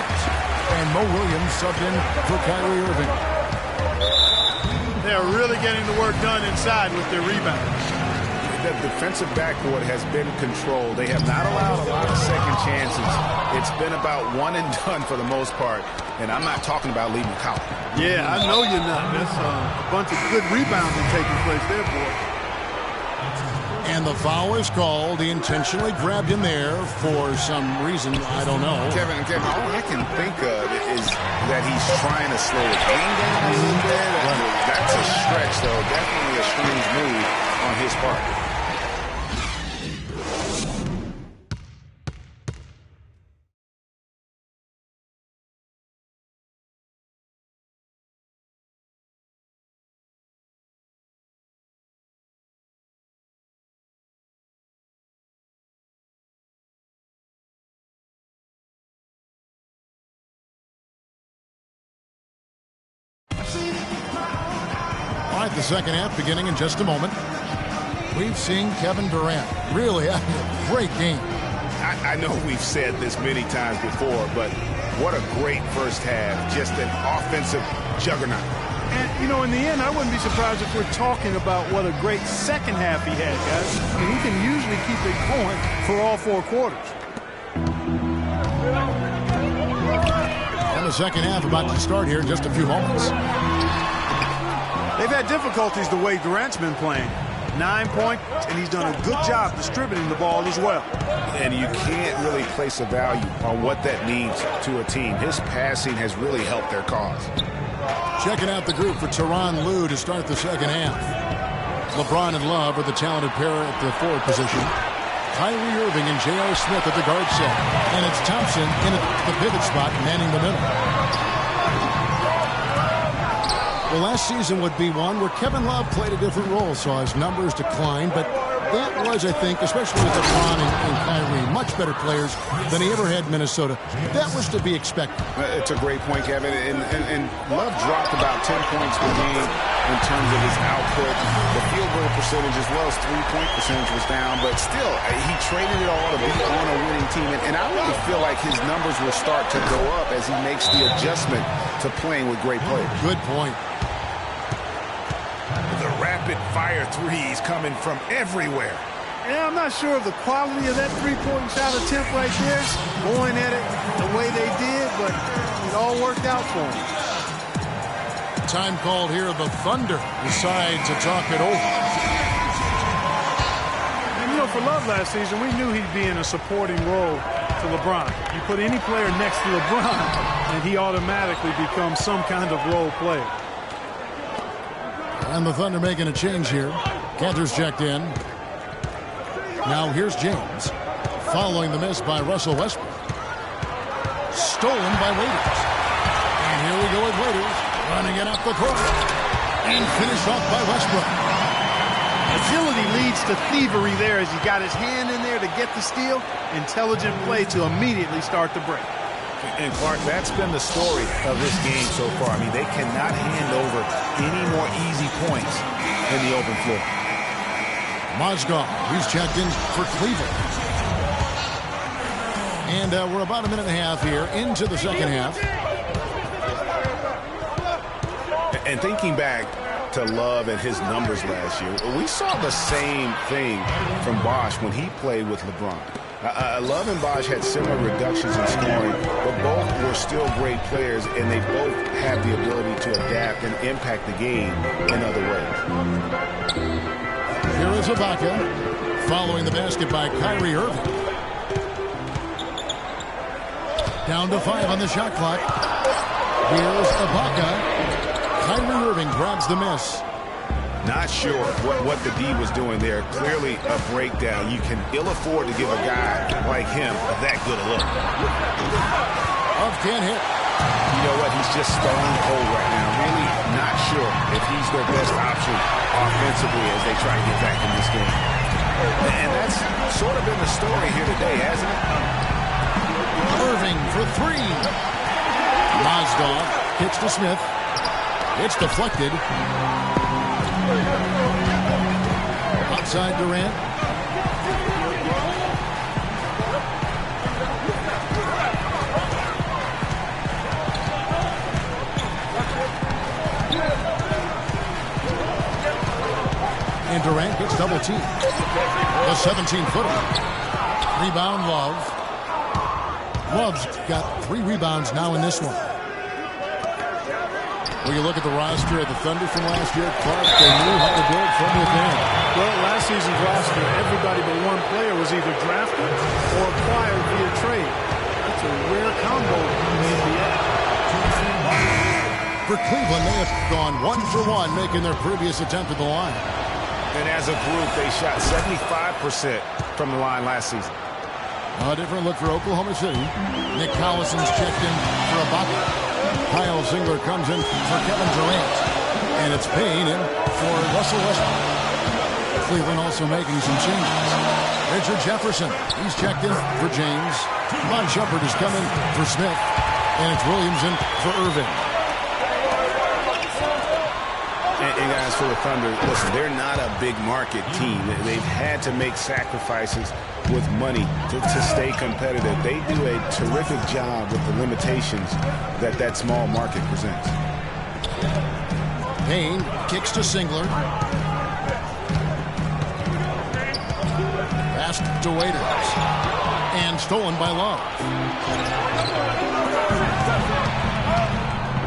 And Mo Williams subbed in for Kyrie Irving. they're really getting the work done inside with their rebounds. The defensive backcourt has been controlled. They have not allowed a lot of second chances. It's been about one and done for the most part. And I'm not talking about Lee McCollum. Yeah, I know you're not. That's a bunch of good rebounding taking place there, boy. And the foul is called. He intentionally grabbed him there for some reason. I don't know. Kevin, all I can think of is that he's trying to slow the game down a little bit. That's a stretch, though. Definitely a strange move on his part. All right, the second half beginning in just a moment. We've seen Kevin Durant really have a great game. I know we've said this many times before, but what a great first half. Just an offensive juggernaut. And, you know, in the end, I wouldn't be surprised if we're talking about what a great second half he had, guys. And he can usually keep it going for all 4 quarters. And the second half about to start here in just a few moments. They've had difficulties the way Durant's been playing. 9 points, and he's done a good job distributing the ball as well. And you can't really place a value on what that means to a team. His passing has really helped their cause. Checking out the group for Tyronn Lue to start the second half. LeBron and Love are the talented pair at the forward position. Kyrie Irving and J.R. Smith at the guard set. And it's Thompson in at the pivot spot, manning the middle. Well, last season would be one where Kevin Love played a different role, so his numbers declined. But that was, I think, especially with LeBron and Kyrie, much better players than he ever had in Minnesota. That was to be expected. It's a great point, Kevin. And Love dropped about 10 points per game in terms of his output. The field goal percentage as well as three-point percentage was down. But still, he traded it all to be on a winning team. And I really feel like his numbers will start to go up as he makes the adjustment to playing with great players. Good point. The rapid-fire threes coming from everywhere. Yeah, I'm not sure of the quality of that three-point shot attempt right there, going at it the way they did, but it all worked out for them. Time called here. The Thunder decide to talk it over. And, you know, for Love last season, we knew he'd be in a supporting role to LeBron. You put any player next to LeBron, and he automatically becomes some kind of role player. And the Thunder making a change here. Cantor's checked in. Now here's James. Following the miss by Russell Westbrook. Stolen by Waiters. And here we go with Waiters. Running it up the court. And finished off by Westbrook. Agility leads to thievery there as he got his hand in there to get the steal. Intelligent play to immediately start the break. And, Clark, that's been the story of this game so far. I mean, they cannot hand over any more easy points in the open floor. Mozgov, he's checked in for Cleveland. And we're about a minute and a half here into the second half. And thinking back to Love and his numbers last year, we saw the same thing from Bosh when he played with LeBron. Love and Bosh had similar reductions in scoring, but both were still great players, and they both have the ability to adapt and impact the game in other ways. Here is Ibaka, following the basket by Kyrie Irving. Down to 5 on the shot clock. Here's Ibaka. Kyrie Irving grabs the miss. Not sure what the D was doing there. Clearly a breakdown. You can ill afford to give a guy like him that good a look. Love can't hit. You know what? He's just stone cold right now. Really not sure if he's their best option offensively as they try to get back in this game. And that's sort of been the story here today, hasn't it? Irving for 3. Mozgov hits to Smith. It's deflected. Outside Durant. Durant gets double teamed. The 17-footer. Rebound, Love. Love's got 3 rebounds now in this one. When you look at the roster of the Thunder from last year, Clark, they knew how to build from within. Well, last season's roster, everybody but one player was either drafted or acquired via trade. It's a rare combo in the NBA. For Cleveland, they have gone 1 for 1, making their previous attempt at the line. And as a group, they shot 75% from the line last season. A different look for Oklahoma City. Nick Collison's checked in for Ibaka. Kyle Singler comes in for Kevin Durant. And it's Payne in for Russell Westbrook. Cleveland also making some changes. Richard Jefferson, he's checked in for James. Von Shepard is coming for Smith. And it's Williams in for Irving. And guys, for the Thunder, listen, they're not a big market team. They've had to make sacrifices with money to stay competitive. They do a terrific job with the limitations that small market presents. Payne kicks to Singler. Pass to Waiters. And stolen by Love.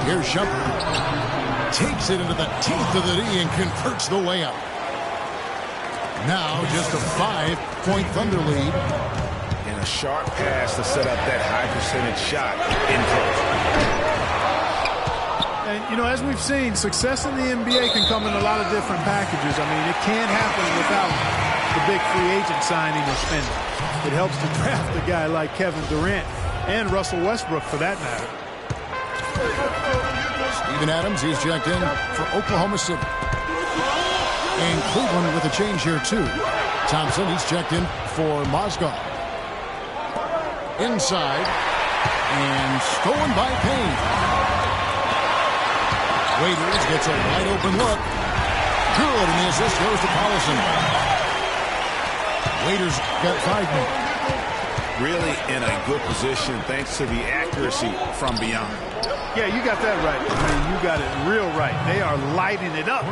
Here's Shumpert. Takes it into the teeth of the D and converts the layup. Now just a 5-point Thunder lead. And a sharp pass to set up that high percentage shot in close. And, you know, as we've seen, success in the NBA can come in a lot of different packages. I mean, it can't happen without the big free agent signing or spending. It helps to draft a guy like Kevin Durant and Russell Westbrook, for that matter. Steven Adams, he's checked in for Oklahoma City. And Cleveland with a change here, too. Thompson, he's checked in for Mozgov. Inside. And stolen by Payne. Waiters gets a wide open look. Good, and the assist goes to Collison. Waiters got 5 more. Really in a good position thanks to the accuracy from beyond. Yeah, you got that right. I mean, you got it real right. They are lighting it up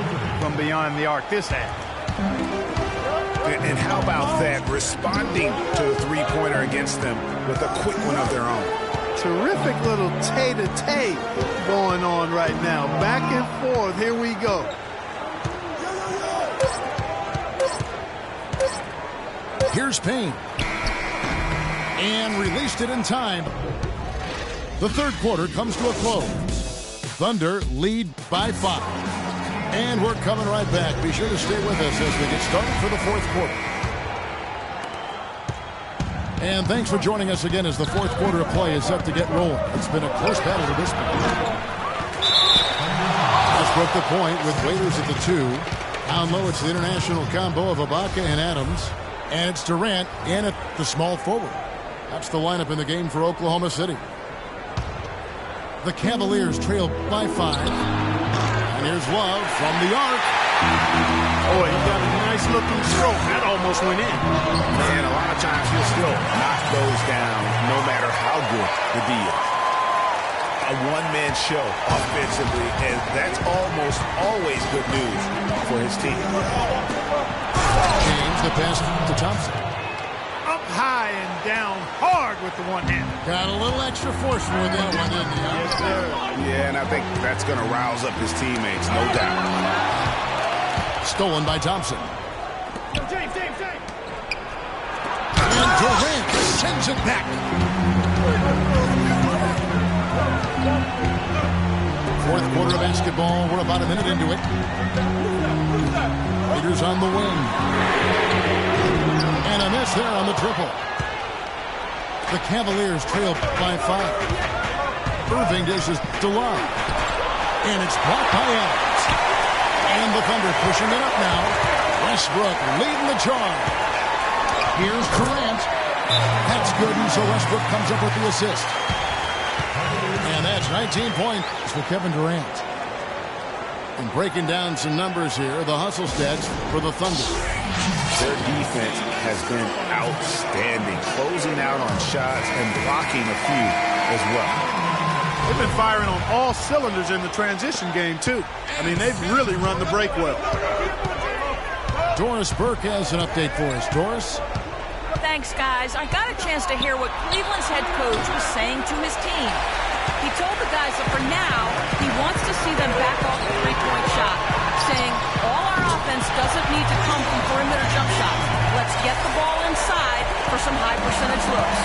from beyond the arc this half. And how about that, responding to the three-pointer against them with a quick one of their own. Terrific little tay-to-tay going on right now. Back and forth. Here we go. Here's Payne. And released it in time. The third quarter comes to a close. Thunder lead by 5. And we're coming right back. Be sure to stay with us as we get started for the fourth quarter. And thanks for joining us again as the fourth quarter of play is set to get rolling. It's been a close battle to this point. Just broke the point with Waiters at the 2. Down low, it's the international combo of Ibaka and Adams. And it's Durant in at the small forward. That's the lineup in the game for Oklahoma City. The Cavaliers trail by 5. And here's Love from the arc. Oh, he got a nice looking stroke. That almost went in. And a lot of times he'll still knock those down no matter how good the D is. A one-man show offensively, and that's almost always good news for his team. James, the pass to Thompson. Up high and down hard with the one-hand. Got a little extra forceful with that one, didn't he? Yes, sir. Yeah, and I think that's going to rouse up his teammates, no doubt. Stolen by Thompson. James. And Durant sends it back. Fourth quarter of basketball. We're about a minute into it. Raiders on the wing. And a miss there on the triple. The Cavaliers trail by 5. Irving dishes to Love. And it's blocked by Adams. And the Thunder pushing it up now. Westbrook leading the charge. Here's Durant. That's good, and so Westbrook comes up with the assist. And that's 19 points for Kevin Durant. And breaking down some numbers here, the hustle stats for the Thunder. Their defense has been outstanding, closing out on shots and blocking a few as well. They've been firing on all cylinders in the transition game, too. I mean, they've really run the break well. Doris Burke has an update for us. Doris? Thanks, guys. I got a chance to hear what Cleveland's head coach was saying to his team. He told the guys that for now, he wants to see them back off the three-point shot, saying all our offense doesn't need to come from perimeter jump shots. Let's get the ball inside for some high percentage looks.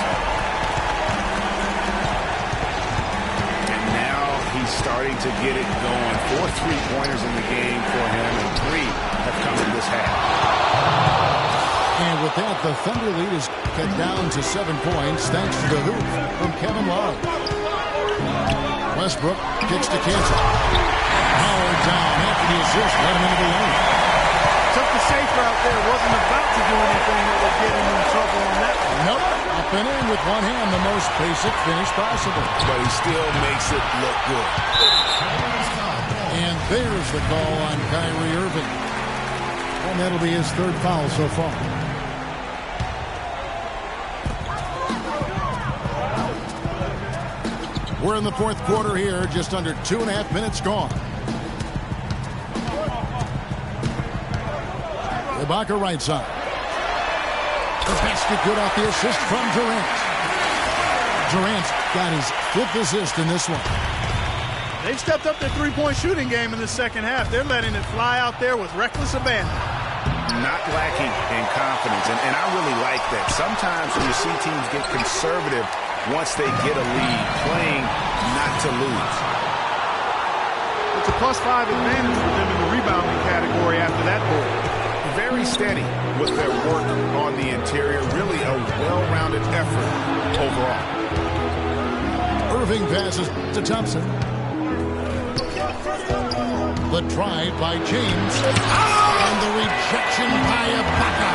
And now he's starting to get it going. 4 3-pointers in the game for him, and 3 have come in this half. And with that, the Thunder lead is cut down to 7 points thanks to the hoop from Kevin Love. Westbrook kicks to Kansas. Howard down after the assist, let him into the lane. Took the safe route there. Wasn't about to do anything that would get him in trouble on that one. Nope. Up and in with one hand, the most basic finish possible. But he still makes it look good. And there's the call on Kyrie Irving. And that'll be his 3rd foul so far. We're in the 4th quarter here, just under 2.5 minutes gone. Ibaka right side. The basket good off the assist from Durant. Durant's got his 5th assist in this one. They've stepped up their three-point shooting game in the second half. They're letting it fly out there with reckless abandon. Not lacking in confidence, and I really like that. Sometimes when you see teams get conservative once they get a lead, playing not to lose. It's a +5 advantage for them in the rebounding category after that goal. Very steady with their work on the interior. Really a well-rounded effort overall. Irving passes to Thompson. The try by James. And the rejection by Ibaka.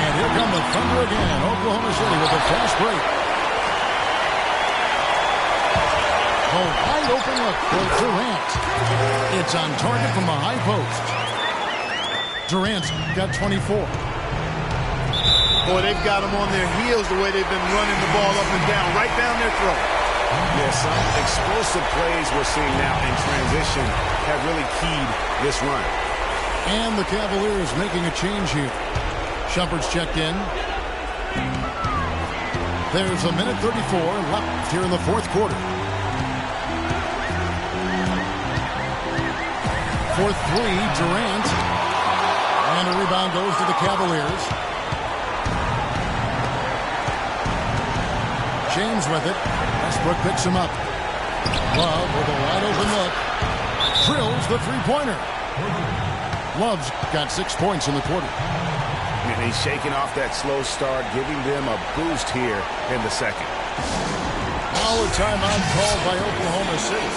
And here come the Thunder again. Oklahoma City with a fast break. A wide open look for Durant. It's on target from the high post. Durant's got 24. Boy, they've got them on their heels the way they've been running the ball up and down, right down their throat. Yeah, some explosive plays we're seeing now in transition have really keyed this run. And the Cavaliers making a change here. Shumpert's checked in. There's a minute 34 left here in the 4th quarter. For 3, Durant. And a rebound goes to the Cavaliers. James with it. Westbrook picks him up. Love with a wide open look. Drills the 3-pointer. Love's got 6 points in the quarter. And he's shaking off that slow start, giving them a boost here in the second. Now a timeout called by Oklahoma City.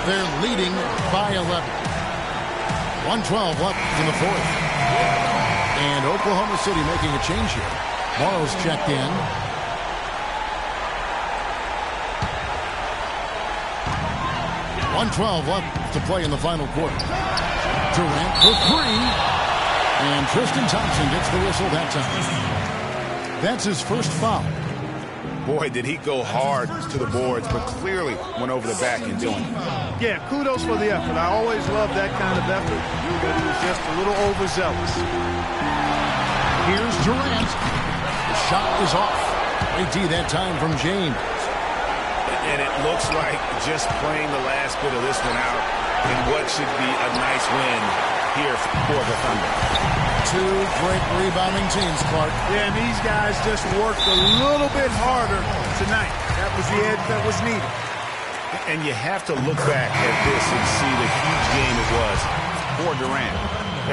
They're leading by 11. 1:12 left in the 4th. And Oklahoma City making a change here. Morrow's checked in. .12 left to play in the final quarter. Durant for 3. And Tristan Thompson gets the whistle that time. That's his first foul. Boy, did he go hard to the boards, but clearly went over the back in doing it. Yeah, kudos for the effort. I always love that kind of effort, but he was just a little overzealous. Here's Durant. The shot is off. Great D that time from James. And it looks like just playing the last bit of this one out in what should be a nice win here for the Thunder. 2 great rebounding teams, Clark. Yeah, and these guys just worked a little bit harder tonight. That was the edge that was needed. And you have to look back at this and see the huge game it was for Durant.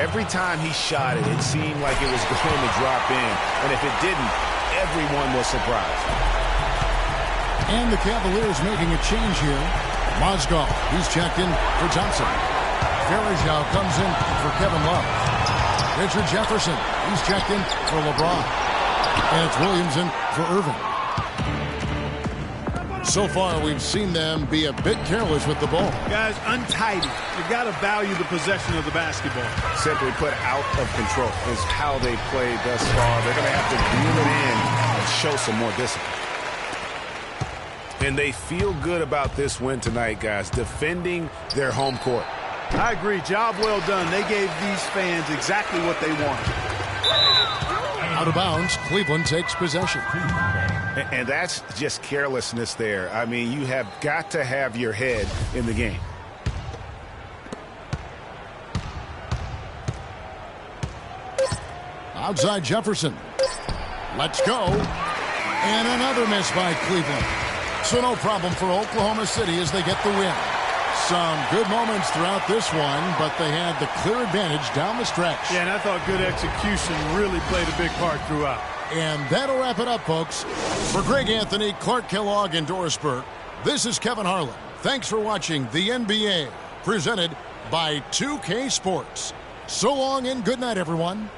Every time he shot it, it seemed like it was going to drop in. And if it didn't, everyone was surprised. And the Cavaliers making a change here. Mozgov, he's checked in for Thompson. Varejao comes in for Kevin Love. Richard Jefferson, he's checked in for LeBron. And it's Williamson for Irving. So far, we've seen them be a bit careless with the ball. Guys, untidy. You've got to value the possession of the basketball. Simply put, out of control is how they played thus far. They're going to have to reel it in and show some more discipline. And they feel good about this win tonight, guys, defending their home court. I agree. Job well done. They gave these fans exactly what they wanted. Out of bounds, Cleveland takes possession. And that's just carelessness there. I mean, you have got to have your head in the game. Outside Jefferson. Let's go. And another miss by Cleveland. So no problem for Oklahoma City as they get the win. Some good moments throughout this one, but they had the clear advantage down the stretch. Yeah, and I thought good execution really played a big part throughout. And that'll wrap it up, folks. For Greg Anthony, Clark Kellogg, and Doris Burke, this is Kevin Harlan. Thanks for watching the NBA, presented by 2K Sports. So long and good night, everyone.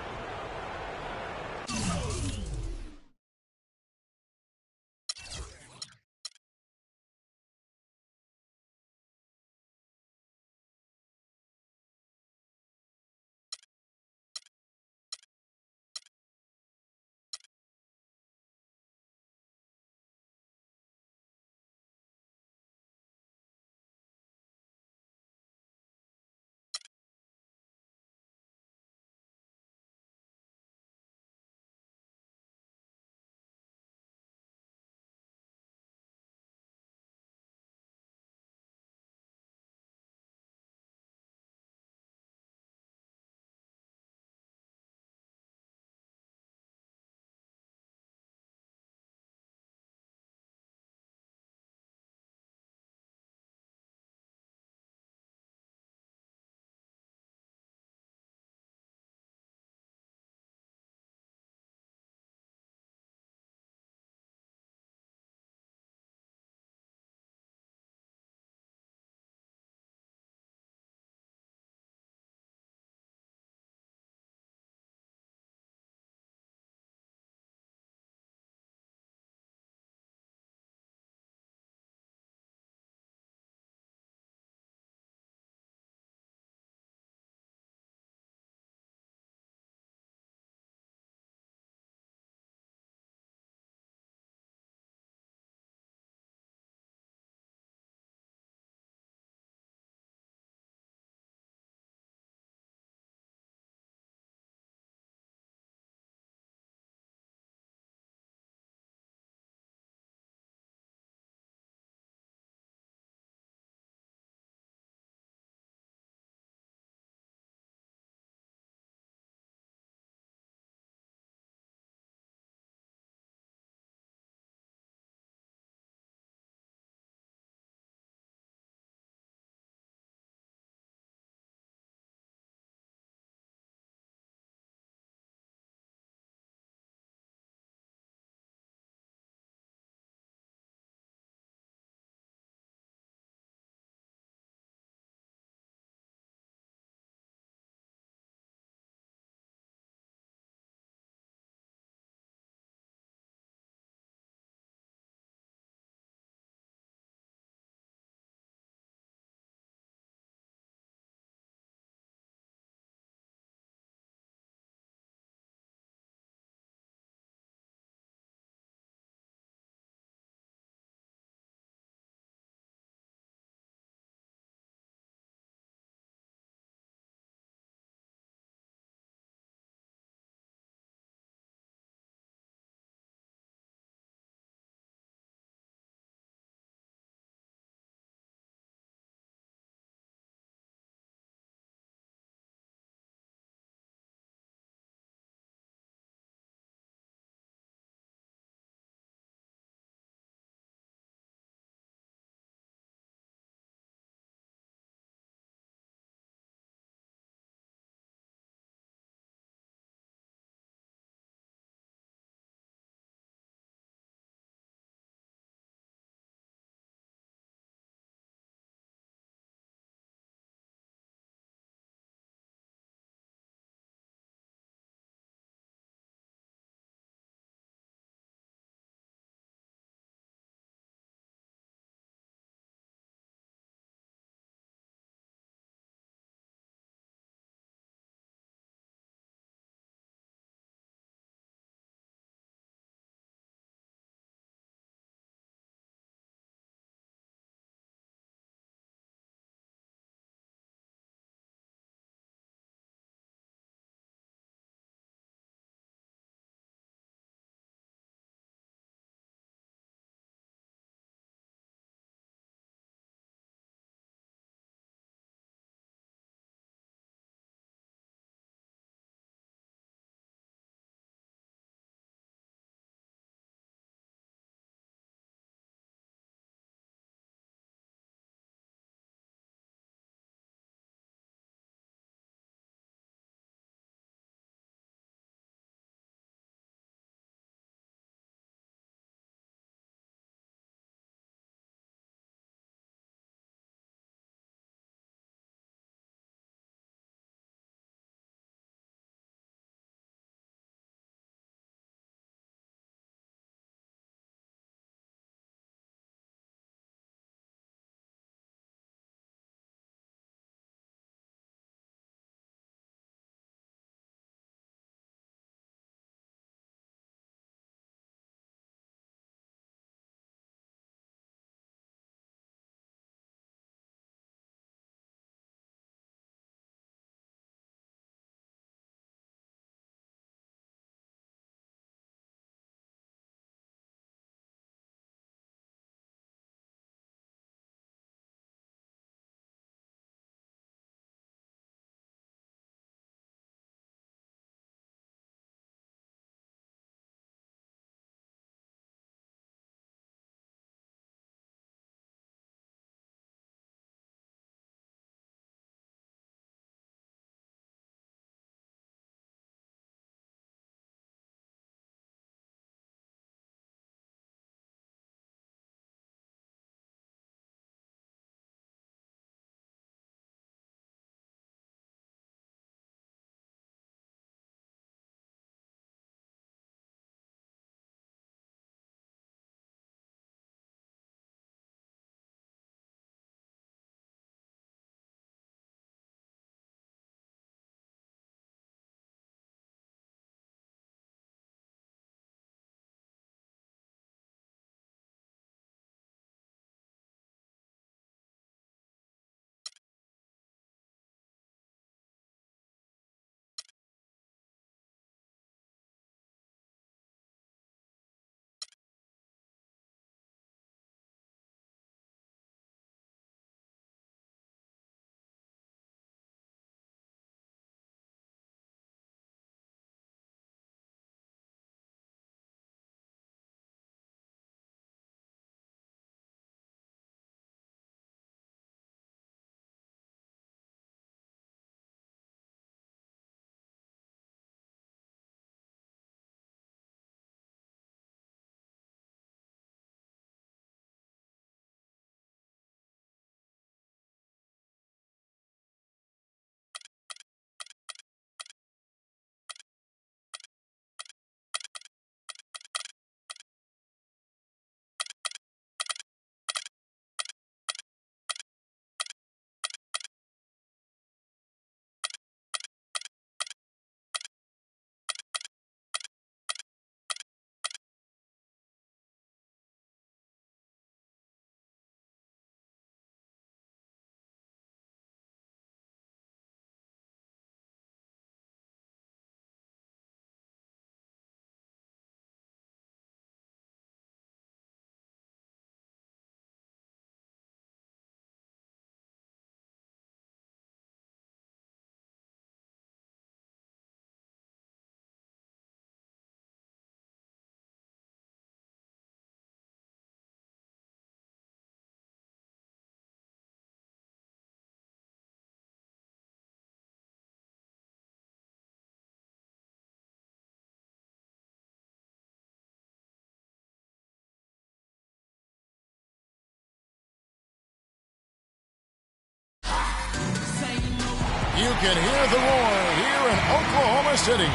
can hear the roar here in Oklahoma City.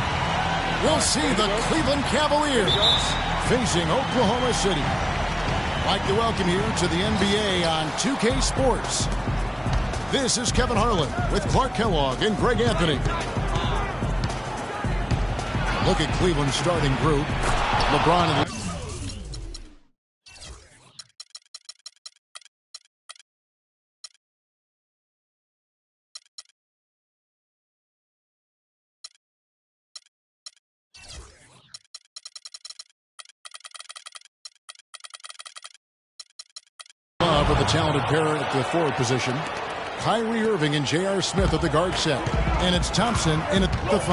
We'll see the Cleveland Cavaliers facing Oklahoma City. I'd like to welcome you to the NBA on 2K Sports. This is Kevin Harlan with Clark Kellogg and Greg Anthony. Look at Cleveland's starting group. LeBron and with the talented pair at the forward position. Kyrie Irving and J.R. Smith at the guard set. And it's Thompson in at the 5.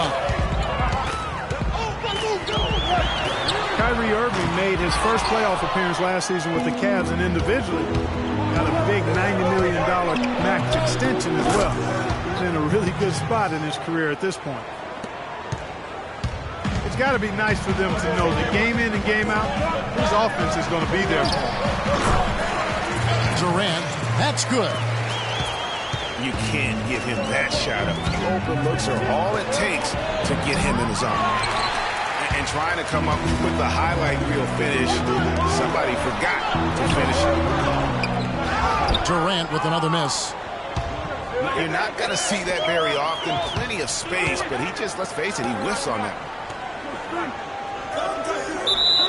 Kyrie Irving made his first playoff appearance last season with the Cavs, and individually got a big $90 million max extension as well. He's in a really good spot in his career at this point. It's got to be nice for them to know that game in and game out, this offense is going to be there for them. Durant, that's good. You can't give him that shot up. The open looks are all it takes to get him in the zone. And trying to come up with the highlight reel finish, somebody forgot to finish it. Durant with another miss. You're not going to see that very often. Plenty of space, but he just, let's face it, he whiffs on that.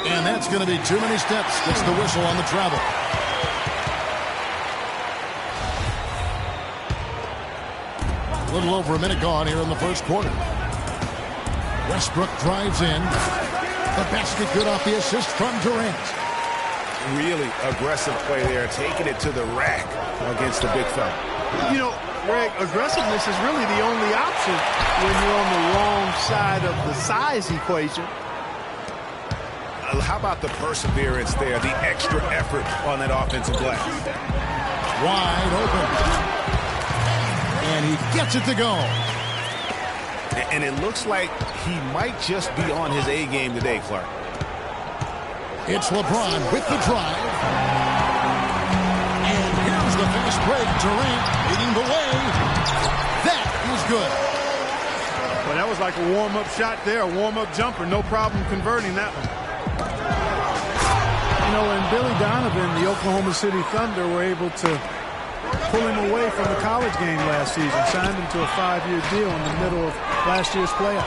And that's going to be too many steps. Gets the whistle on the travel. A little over a minute gone here in the first quarter. Westbrook drives in. The basket good off the assist from Durant. Really aggressive play there, taking it to the rack against the big fella. You know, Greg, aggressiveness is really the only option when you're on the wrong side of the size equation. How about the perseverance there, the extra effort on that offensive glass? Wide open. And he gets it to go. And it looks like he might just be on his A game today, Clark. It's LeBron with the drive. And here's the fast break. Durant leading the way. That is good. Well, that was like a warm-up shot there, a warm-up jumper. No problem converting that one. You know, and Billy Donovan, the Oklahoma City Thunder, were able to pull him away from the college game last season, signed him to a 5-year deal in the middle of last year's playoff.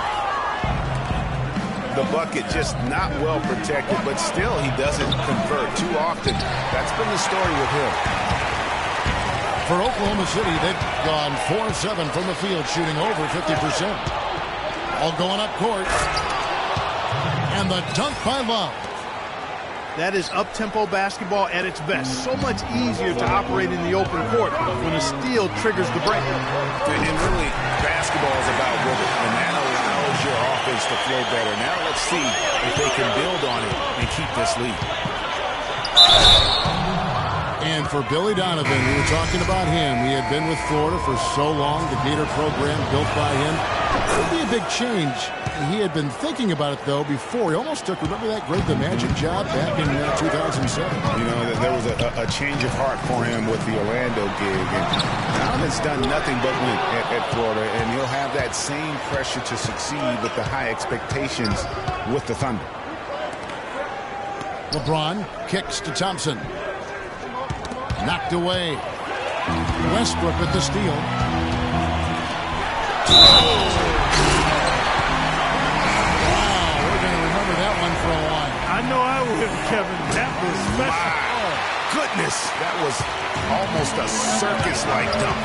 The bucket just not well protected, but still he doesn't convert too often. That's been the story with him. For Oklahoma City, they've gone 4 of 7 from the field, shooting over 50%. All going up court. And the dunk by Love. That is up-tempo basketball at its best. So much easier to operate in the open court when a steal triggers the break. And really, basketball is about rhythm, and that allows your offense to flow better. Now let's see if they can build on it and keep this lead. And for Billy Donovan, we were talking about him. He had been with Florida for so long, the Gator program built by him. It would be a big change. He had been thinking about it, though, before. He almost took, remember that Greg the Magic job back in 2007? You know, there was a change of heart for him with the Orlando gig. And Donovan's done nothing but win at Florida, and he'll have that same pressure to succeed with the high expectations with the Thunder. LeBron kicks to Thompson. Knocked away. Westbrook with the steal. I know I would, Kevin. That was special. Wow. Goodness, that was almost a circus-like dunk.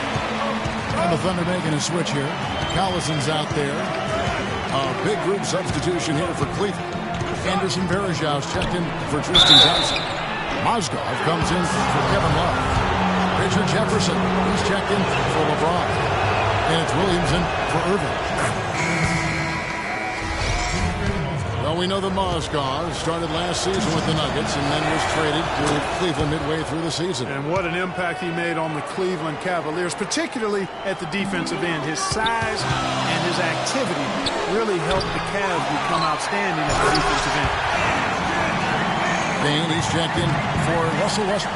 And the Thunder making a switch here. Collison's out there. A big group substitution here for Cleveland. Anderson Varejão's checked in for Tristan Thompson. Mozgov comes in for Kevin Love. Richard Jefferson, he's checked in for LeBron. And it's Williamson for Irving. Well, we know that Mozgov started last season with the Nuggets and then was traded to Cleveland midway through the season. And what an impact he made on the Cleveland Cavaliers, particularly at the defensive end. His size and his activity really helped the Cavs become outstanding at the defensive end. Payne, he's checked in for Russell Westbrook.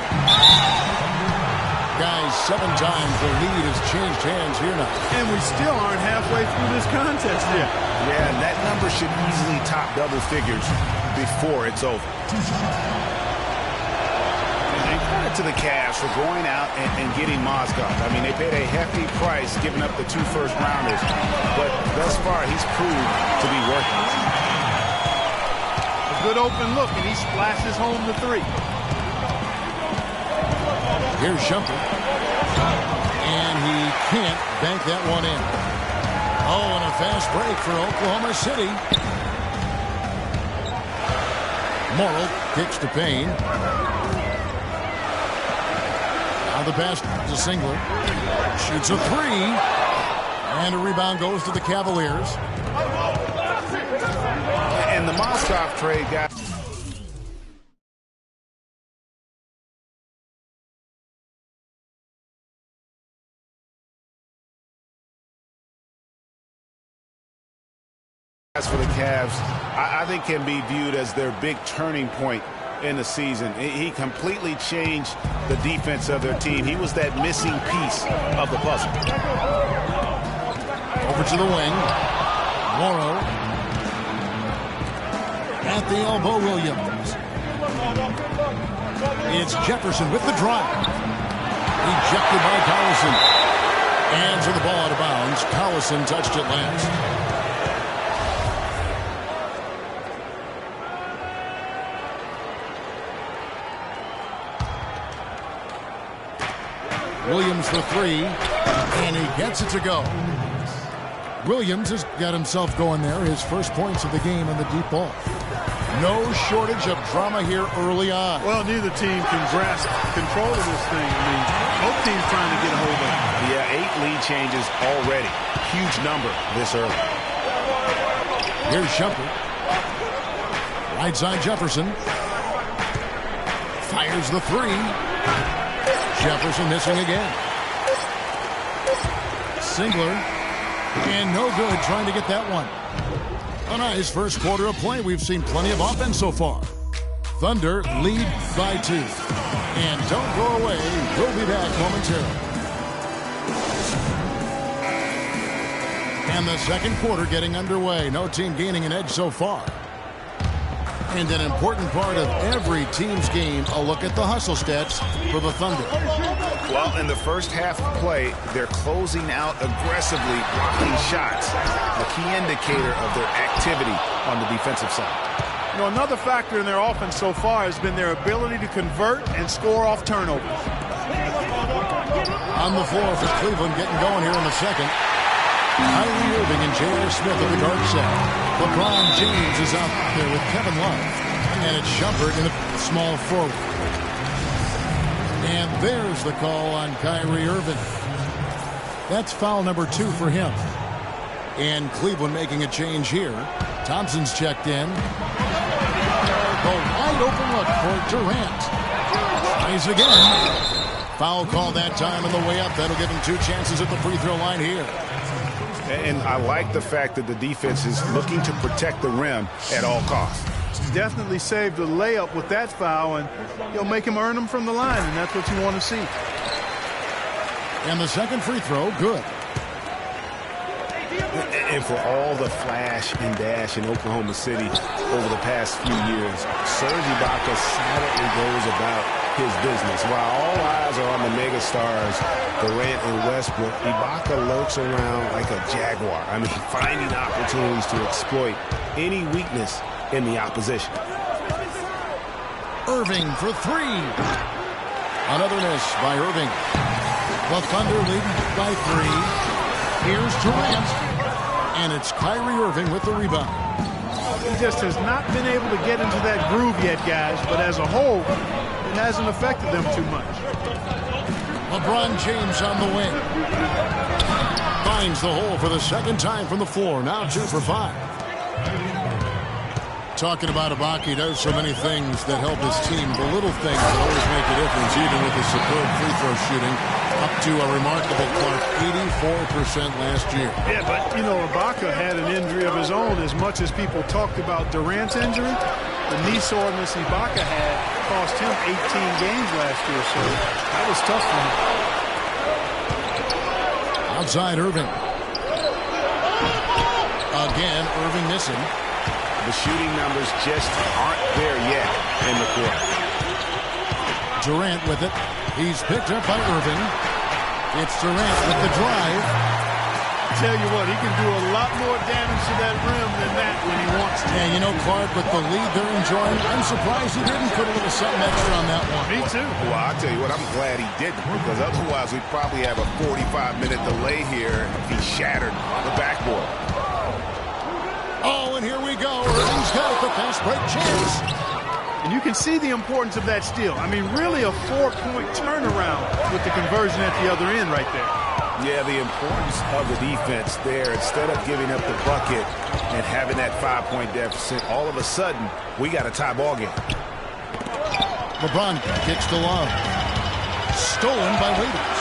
Guys, 7 times the lead has changed hands here now. And we still aren't halfway through this contest yet. Yeah, and that number should easily top double figures before it's over. And credit to the Cavs for going out and getting Mozgov. I mean, they paid a hefty price giving up the 2 first-rounders, but thus far he's proved to be worth it. A good open look, and he splashes home the 3. Here's Shumpert. And he can't bank that one in. Oh, and a fast break for Oklahoma City. Morrill kicks to Payne. Now the pass to Singler. Shoots a 3. And a rebound goes to the Cavaliers. And the Mozgov trade got... for the Cavs, I think can be viewed as their big turning point in the season. He completely changed the defense of their team. He was that missing piece of the puzzle. Over to the wing. Morrow. At the elbow, Williams. It's Jefferson with the drive. Ejected by Collison. Hands the ball out of bounds. Collison touched it last. Williams for 3, and he gets it to go. Williams has got himself going there. His first points of the game on the deep ball. No shortage of drama here early on. Well, neither team can grasp control of this thing. I mean, both teams trying to get a hold of it. Yeah, 8 lead changes already. Huge number this early. Here's Shumpert. Right side Jefferson. Fires the 3. Jefferson missing again. Singler. And no good trying to get that one. A nice first quarter of play. We've seen plenty of offense so far. Thunder lead by 2. And don't go away. We'll be back momentarily. And the second quarter getting underway. No team gaining an edge so far. And an important part of every team's game, a look at the hustle stats for the Thunder. Well, in the first half of play, they're closing out aggressively, blocking shots, a key indicator of their activity on the defensive side. You know, another factor in their offense so far has been their ability to convert and score off turnovers. On the floor for Cleveland, getting going here in the second. Kyrie Irving and J.R. Smith at the guard set. LeBron James is out there with Kevin Love. And it's Shumpert in a small forward. And there's the call on Kyrie Irving. That's foul number 2 for him. And Cleveland making a change here. Thompson's checked in. The wide open look for Durant. Tries again. Foul call that time on the way up. That'll give him 2 chances at the free throw line here. And I like the fact that the defense is looking to protect the rim at all costs. Definitely saved a layup with that foul, and you'll make him earn them from the line, and that's what you want to see. And the second free throw, good. And for all the flash and dash in Oklahoma City over the past few years, Serge Ibaka silently goes about his business. While all eyes are on the megastars, Durant and Westbrook, Ibaka lurks around like a jaguar. I mean, finding opportunities to exploit any weakness in the opposition. Irving for 3. Another miss by Irving. The Thunder lead by 3. Here's Durant. And it's Kyrie Irving with the rebound. He just has not been able to get into that groove yet, guys. But as a whole, it hasn't affected them too much. LeBron James on the wing. Finds the hole for the second time from the floor. Now 2 for 5. Talking about Ibaka, he does so many things that help his team. The little things that always make a difference, even with his superb free throw shooting, up to a remarkable Clark 84% last year. Yeah, but, you know, Ibaka had an injury of his own. As much as people talked about Durant's injury, The knee soreness Ibaka had cost him 18 games last year, so that was tough for him. Outside Irving. Again, Irving missing. The shooting numbers just aren't there yet in the quarter. Durant with it. He's picked up by Irving. It's Durant with the drive. Tell you what, he can do a lot more damage to that rim than that when he wants to. Yeah, you know, Clark, with the lead they're enjoying, I'm surprised he didn't put a little something extra on that one. Me too. Well, I'll tell you what, I'm glad he didn't, because otherwise we'd probably have a 45-minute delay here if he shattered the backboard. Oh, and here we go. Irving's got it, the fast break chance. And you can see the importance of that steal. I mean, really a 4-point turnaround with the conversion at the other end right there. Yeah, the importance of the defense there. Instead of giving up the bucket and having that 5-point deficit, all of a sudden, we got a tie ball game. LeBron kicks to Love. Stolen by Waiters.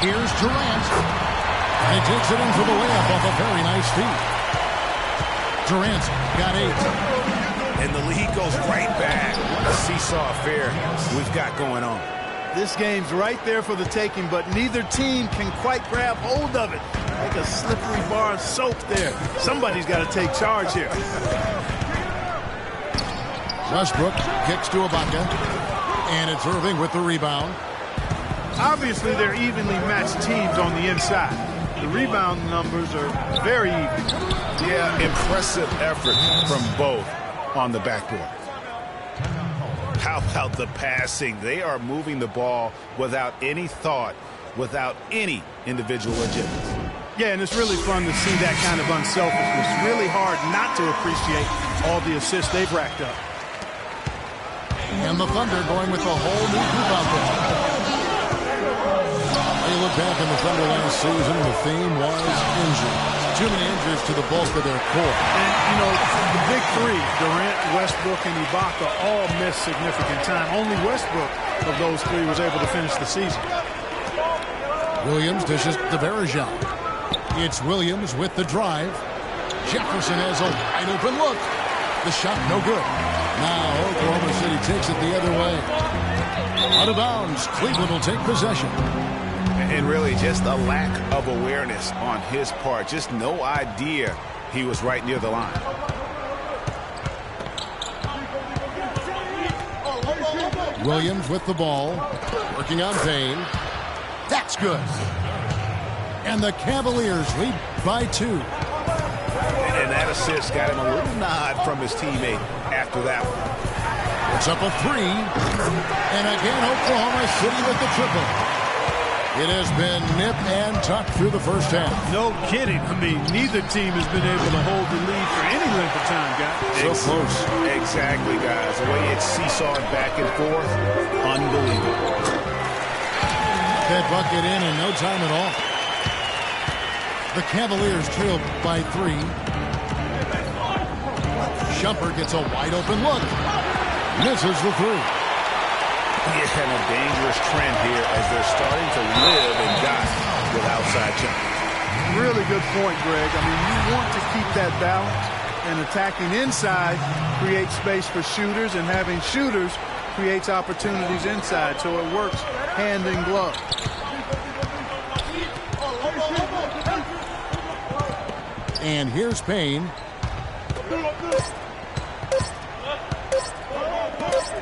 Here's Durant. And he takes it in for the layup off a very nice feed. Durant got 8. And the lead goes right back. What a seesaw affair we've got going on. This game's right there for the taking, but neither team can quite grab hold of it. Like a slippery bar of soap there. Somebody's got to take charge here. Westbrook kicks to Ibaka. And it's Irving with the rebound. Obviously, they're evenly matched teams on the inside. The rebound numbers are very even. Yeah, impressive effort from both on the backboard. How about the passing? They are moving the ball without any thought, without any individual agendas. Yeah, and it's really fun to see that kind of unselfishness. Really hard not to appreciate all the assists they've racked up. And the Thunder going with a whole new group out there. You look back in the Thunder last season, the theme was injuries. Too many injuries to the bulk of their core. And, you know, the big three, Durant, Westbrook, and Ibaka, all missed significant time. Only Westbrook of those three was able to finish the season. Williams dishes to Varejao. It's Williams with the drive. Jefferson has a wide open look. The shot no good. Now Oklahoma City takes it the other way. Out of bounds. Cleveland will take possession. And really just a lack of awareness on his part. Just no idea he was right near the line. Williams with the ball. Working on Payne. That's good. And the Cavaliers lead by 2. And that assist got him a little nod from his teammate after that one. It's up a 3. And again, Oklahoma City with the triple. It has been nip and tuck through the first half. No kidding. I mean, neither team has been able to hold the lead for any length of time, guys. So close. Exactly, guys. The way it's seesawed back and forth, unbelievable. That bucket in no time at all. The Cavaliers trail by 3. Shumpert gets a wide open look. Misses the 3. Yeah, and a dangerous trend here as they're starting to live and die with outside jumpers. Really good point, Greg. I mean, you want to keep that balance, and attacking inside creates space for shooters, and having shooters creates opportunities inside, so it works hand in glove. And here's Payne.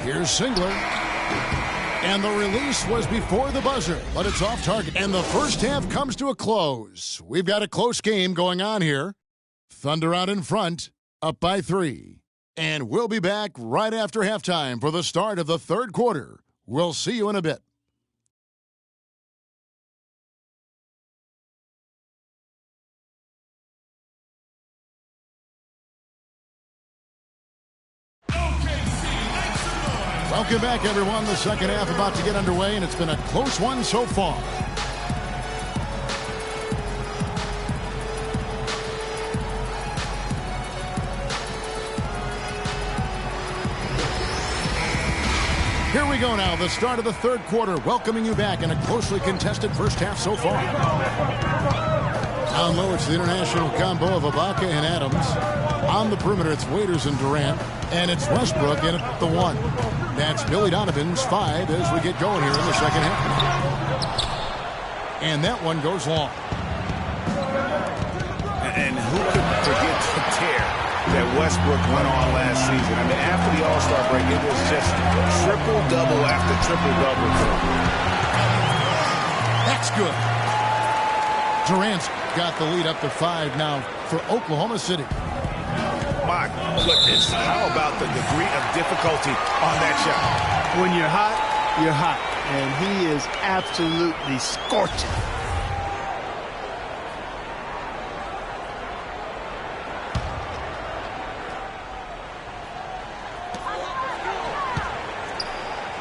Here's Singler. And the release was before the buzzer, but it's off target. And the first half comes to a close. We've got a close game going on here. Thunder out in front, up by 3. And we'll be back right after halftime for the start of the third quarter. We'll see you in a bit. Welcome back, everyone. The second half about to get underway, and it's been a close one so far. Here we go now, the start of the third quarter, welcoming you back in a closely contested first half so far. Down low, it's the international combo of Ibaka and Adams. On the perimeter, it's Waiters and Durant, and it's Westbrook in at the 1. That's Billy Donovan's 5 as we get going here in the second half. And that one goes long. And who could forget the tear that Westbrook went on last season? I mean, after the All-Star break, it was just triple-double after triple-double. That's good. Durant's got the lead up to 5 now for Oklahoma City. My goodness, how about the degree of difficulty on that shot? When you're hot, you're hot. And he is absolutely scorching.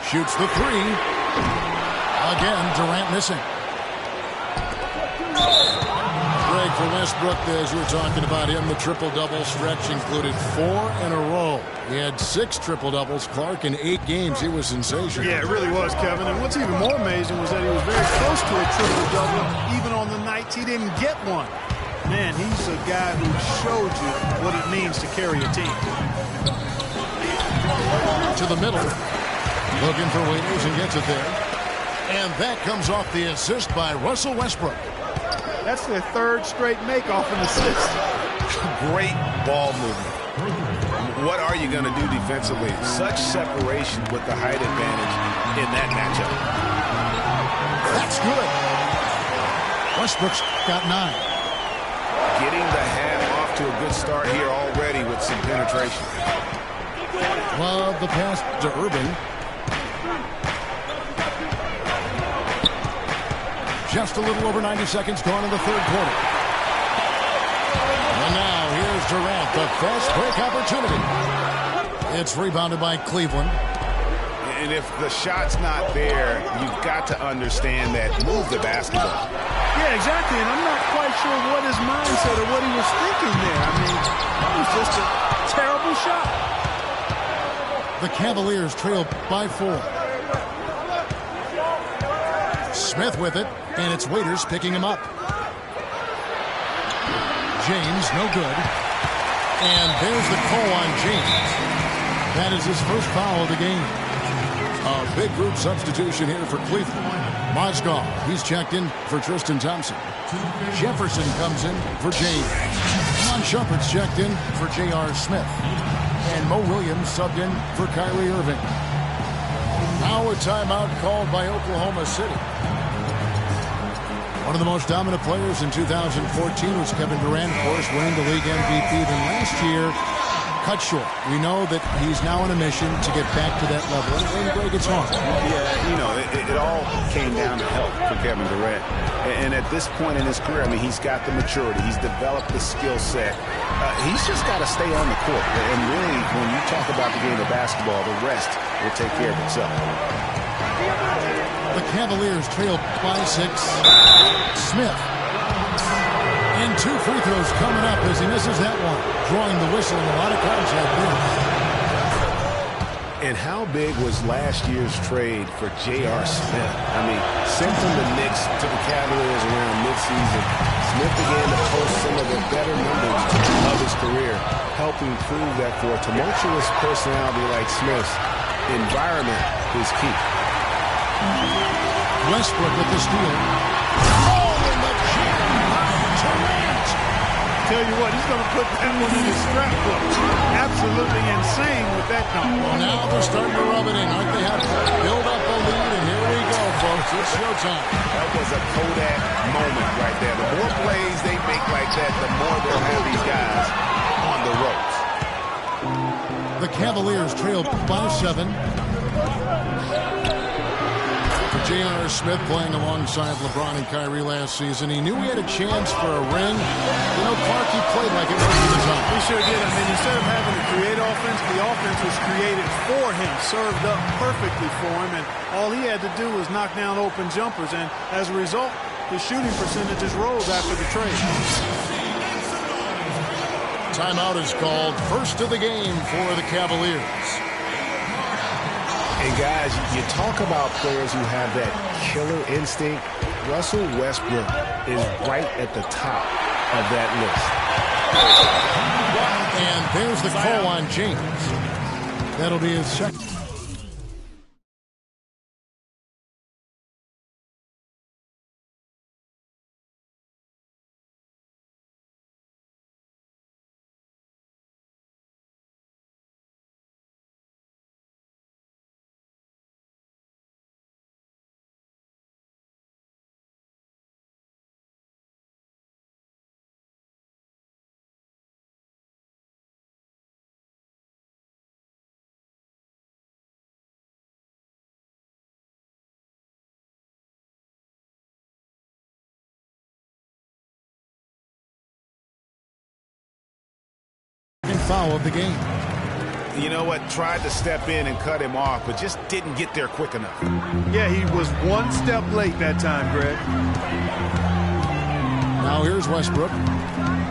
Shoots the 3. Again, Durant missing. Greg, for Westbrook, as you were talking about him, the triple-double stretch included 4 in a row. He had 6 triple-doubles, Clark, in 8 games. He was sensational. Yeah, it really was, Kevin. And what's even more amazing was that he was very close to a triple-double, even on the nights he didn't get one. Man, he's a guy who showed you what it means to carry a team. To the middle. Looking for Waiters and gets it there. And that comes off the assist by Russell Westbrook. That's their 3rd straight make off an assist. Great ball movement. What are you going to do defensively? Such separation with the height advantage in that matchup. That's good. Westbrook's got 9. Getting the half off to a good start here already with some penetration. Love the pass to Irving. Just a little over 90 seconds gone in the 3rd quarter. And now here's Durant, the fast break opportunity. It's rebounded by Cleveland. And if the shot's not there, you've got to understand that move the basketball. Yeah, exactly. And I'm not quite sure what his mindset or what he was thinking there. I mean, that was just a terrible shot. The Cavaliers trail by 4. Smith with it, and it's Waiters picking him up. James, no good. And there's the call on James. That is his first foul of the game. A big group substitution here for Cleveland. Mozgov, he's checked in for Tristan Thompson. Jefferson comes in for James. Mon Shumpert's checked in for J.R. Smith. And Mo Williams subbed in for Kyrie Irving. Now a timeout called by Oklahoma City. One of the most dominant players in 2014 was Kevin Durant, of course, winning the league MVP. Then last year, cut short. We know that he's now on a mission to get back to that level. And Greg, it's hard. Yeah, you know, it all came down to health for Kevin Durant. And at this point in his career, I mean, he's got the maturity. He's developed the skill set. He's just got to stay on the court. And really, when you talk about the game of basketball, the rest will take care of itself. The Cavaliers trail by 6. Smith. And 2 free throws coming up as he misses that one. Drawing the whistle, and a lot of crowds have been. And how big was last year's trade for J.R. Smith? I mean, sent from the Knicks to the Cavaliers around midseason. Smith began to post some of the better numbers of his career, helping prove that for a tumultuous personality like Smith's, environment is key. Westbrook with the steal. Oh, and the jam by Durant. Tell you what, he's going to put that one in his scrapbook. Absolutely insane with that dunk. Well, now they're starting to rub it in. Aren't they have to build up a lead? And here we go, folks. It's showtime. That was a Kodak moment right there. The more plays they make like that, the more they'll have these guys on the ropes. The Cavaliers trail by 7. J.R. Smith playing alongside LeBron and Kyrie last season. He knew he had a chance for a ring. You know, Clark, he played like it most of the time. He sure did. I mean, instead of having to create offense, the offense was created for him, served up perfectly for him, and all he had to do was knock down open jumpers, and as a result, his shooting percentages rose after the trade. Timeout is called. First of the game for the Cavaliers. And guys, you talk about players who have that killer instinct. Russell Westbrook is right at the top of that list. And There's the call on James. That'll be his second. Foul of the game. You know what? Tried to step in and cut him off, but just didn't get there quick enough. Yeah, he was one step late that time, Greg. Now here's Westbrook.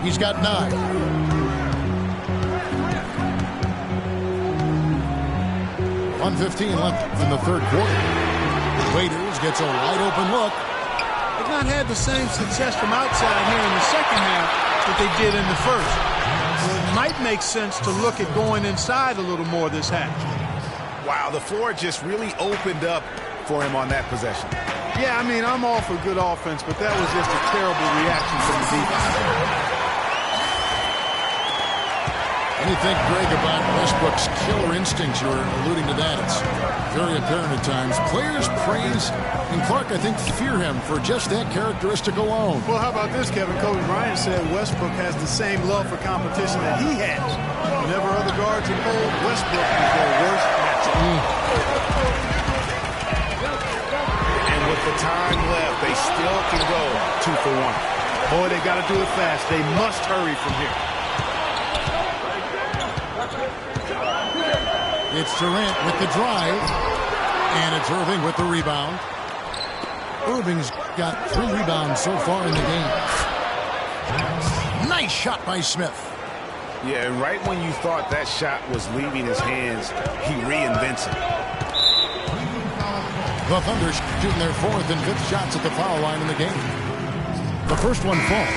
He's got 9. .115 left in the third quarter. Waiters gets a wide open look. They've not had the same success from outside here in the second half that they did in the first. So it might make sense to look at going inside a little more this half. Wow, the floor just really opened up for him on that possession. Yeah, I mean, I'm all for good offense, but that was just a terrible reaction from the defense. What do you think, Greg, about Westbrook's killer instincts? You're alluding to that. It's very apparent at times. Players praise, and Clark, I think, fear him for just that characteristic alone. Well, how about this, Kevin? Kobe Bryant said Westbrook has the same love for competition that he has. Whenever other guards are cold, Westbrook is their worst matchup. And with the time left, they still can go 2 for 1. Boy, they got to do it fast. They must hurry from here. It's Durant with the drive, and it's Irving with the rebound. Irving's got 3 rebounds so far in the game. Nice shot by Smith. Yeah, and right when you thought that shot was leaving his hands, he reinvents it. The Thunder shooting their 4th and 5th shots at the foul line in the game. The first one falls.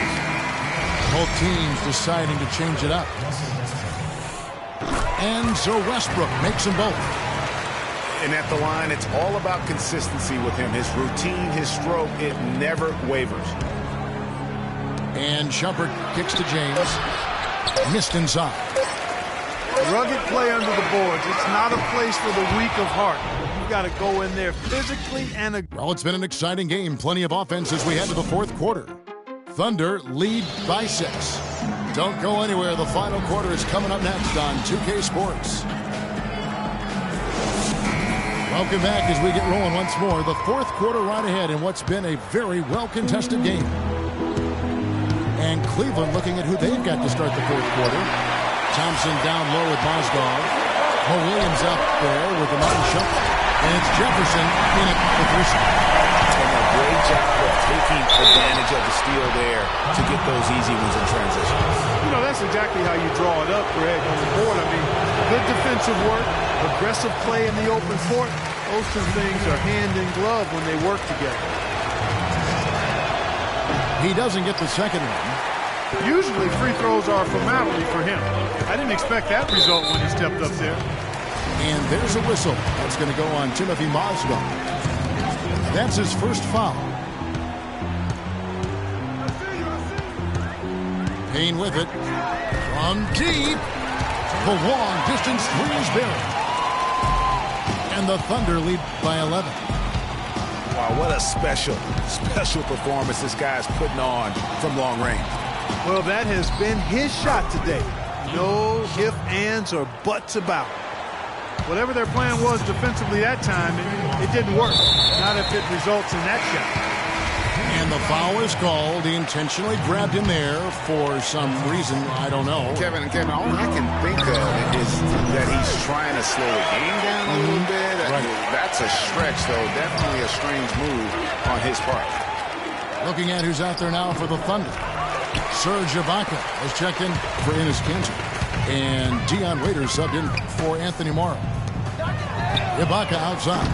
Both teams deciding to change it up. And so Westbrook makes them both. And at the line, it's all about consistency with him. His routine, his stroke, it never wavers. And Shumpert kicks to James. Missed inside. Rugged play under the boards. It's not a place for the weak of heart. You got to go in there physically and... Well, it's been an exciting game. Plenty of offense as we head to the 4th quarter. Thunder lead by 6. Don't go anywhere. The final quarter is coming up next on 2K Sports. Welcome back as we get rolling once more. The 4th quarter right ahead in what's been a very well-contested game. And Cleveland looking at who they've got to start the 4th quarter. Thompson down low with Mozgov. Mo Williams up there with the mountain shuffle. And it's Jefferson in it with Russo. And a great job of taking advantage of the steal there to get those easy ones in transition. You know, that's exactly how you draw it up, Greg, on the board. I mean, good defensive work, aggressive play in the open court. Those 2 things are hand in glove when they work together. He doesn't get the second one. Usually free throws are a formality for him. I didn't expect that result when he stepped up there. And there's a whistle. That's going to go on Timothy Mozgov. That's his first foul. Payne with it. From deep. The long distance 3 is buried. And the Thunder lead by 11. Wow, what a special performance this guy's putting on from long range. Well, that has been his shot today. No ifs, ands, or buts about it. Whatever their plan was defensively that time, it didn't work. Not if it results in that shot. And the foul is called. He intentionally grabbed him there for some reason. I don't know. Kevin, all I can think of is that he's trying to slow the game down a little bit. Right. That's a stretch, though. Definitely a strange move on his part. Looking at who's out there now for the Thunder. Serge Ibaka has checked in for Enes Kanter. And Dion Waiters subbed in for Anthony Morrow. Ibaka outside.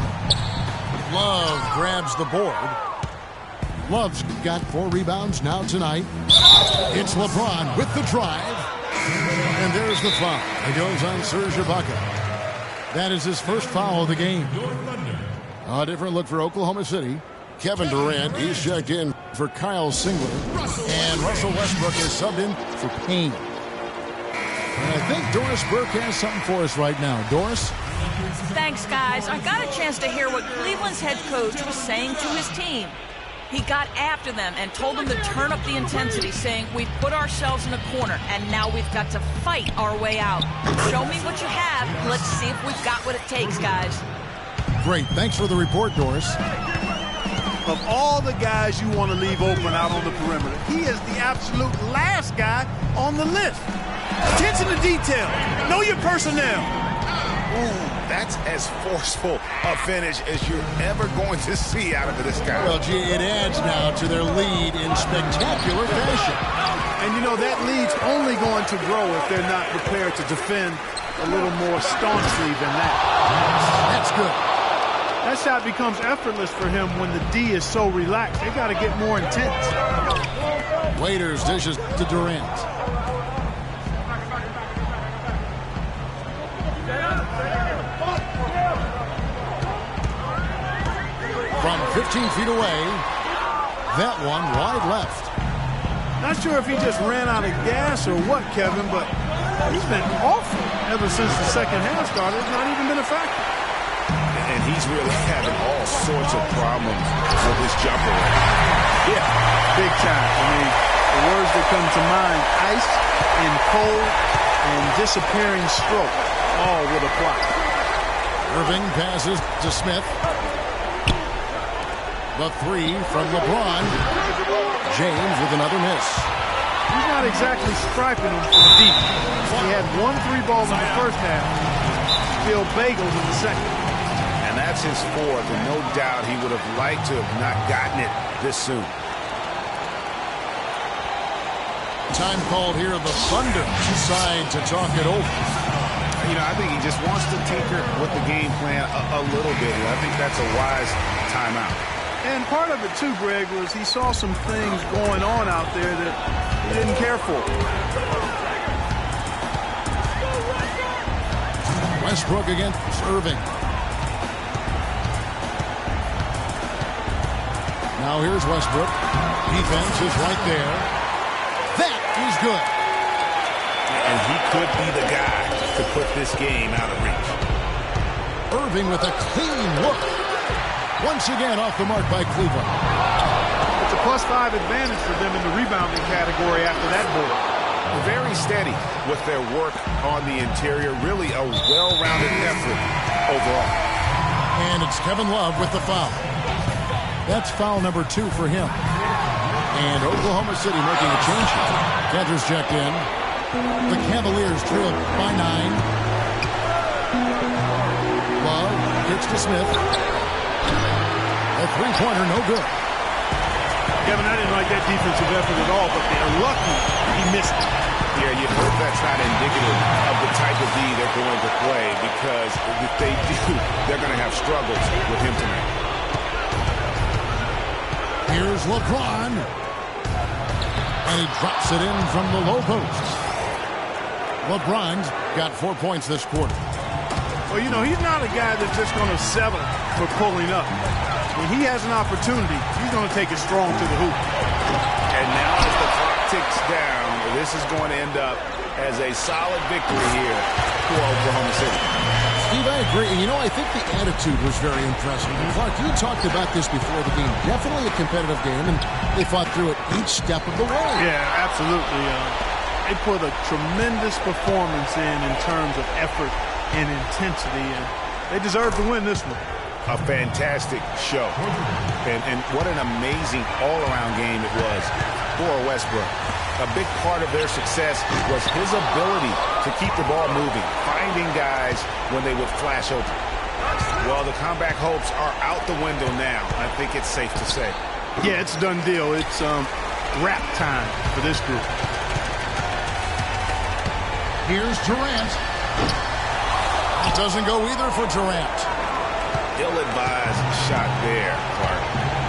Love grabs the board. Love's got 4 rebounds now tonight. It's LeBron with the drive. And there's the foul. It goes on Serge Ibaka. That is his first foul of the game. A different look for Oklahoma City. Kevin Durant, he's checked in for Kyle Singler. And Russell Westbrook is subbed in for Payne. And I think Doris Burke has something for us right now. Doris? Thanks, guys. I got a chance to hear what Cleveland's head coach was saying to his team. He got after them and told them to turn up the intensity, saying, we've put ourselves in a corner, and now we've got to fight our way out. Show me what you have. Let's see if we've got what it takes, guys. Great. Thanks for the report, Doris. Of all the guys you want to leave open out on the perimeter, he is the absolute last guy on the list. Attention to detail. Know your personnel. Ooh, that's as forceful a finish as you're ever going to see out of this guy. Well, gee, it adds now to their lead in spectacular fashion. And, you know, that lead's only going to grow if they're not prepared to defend a little more staunchly than that. That's good. That shot becomes effortless for him when the D is so relaxed. They got to get more intense. Waiters dishes to Durant. From 15 feet away, that one wide left. Not sure if he just ran out of gas or what, Kevin, but he's been awful ever since the second half started. It's not even been a factor. And he's really having all sorts of problems with his jumper. Yeah, big time. I mean, the words that come to mind, ice and cold and disappearing stroke, all would apply. Irving passes to Smith. The three from LeBron. James with another miss. He's not exactly striping them from deep. He had 1 3-ball in the first half. Still bagels in the second. And that's his fourth, and no doubt he would have liked to have not gotten it this soon. Time called here. The Thunder decide to talk it over. You know, I think he just wants to tinker with the game plan a little bit. I think that's a wise timeout. And part of it, too, Greg, was he saw some things going on out there that he didn't care for. Westbrook against Irving. Now here's Westbrook. Defense is right there. That is good. And he could be the guy to put this game out of reach. Irving with a clean look. Once again off the mark by Cleveland. It's a +5 advantage for them in the rebounding category after that board. Very steady with their work on the interior. Really a well-rounded effort overall. And it's Kevin Love with the foul. That's foul number 2 for him. And Oklahoma City making a change. Kanter's checked in. The Cavaliers trail by 9. Love gets to Smith. A three-pointer, no good. Kevin, I didn't like that defensive effort at all, but they're lucky he missed it. Yeah, you hope that's not indicative of the type of D they're going to play, because if they do, they're going to have struggles with him tonight. Here's LeBron. And he drops it in from the low post. LeBron's got 4 points this quarter. Well, you know, he's not a guy that's just going to settle for pulling up. When he has an opportunity, he's going to take it strong to the hoop. And now as the clock ticks down, this is going to end up as a solid victory here for Oklahoma City. Steve, I agree. And, you know, I think the attitude was very impressive. And Clark, you talked about this before the game. Definitely a competitive game, and they fought through it each step of the way. Yeah, absolutely. They put a tremendous performance in terms of effort and intensity, and they deserve to win this one. A fantastic show. And what an amazing all-around game it was for Westbrook. A big part of their success was his ability to keep the ball moving, finding guys when they would flash open. Well, the comeback hopes are out the window now. I think it's safe to say. Yeah, it's a done deal. It's wrap time for this group. Here's Durant. It doesn't go either for Durant. Ill-advised shot there, Clark.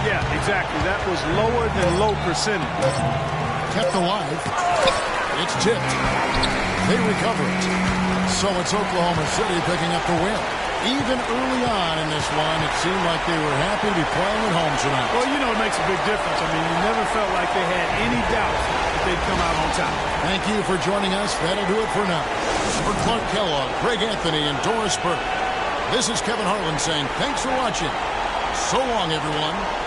Yeah, exactly. That was lower than low percentage. Kept alive. It's tipped. They recover it. So it's Oklahoma City picking up the win. Even early on in this one, it seemed like they were happy to be playing at home tonight. Well, you know it makes a big difference. I mean, you never felt like they had any doubt that they'd come out on top. Thank you for joining us. That'll do it for now. For Clark Kellogg, Greg Anthony, and Doris Burke, this is Kevin Harlan saying thanks for watching. So long, everyone.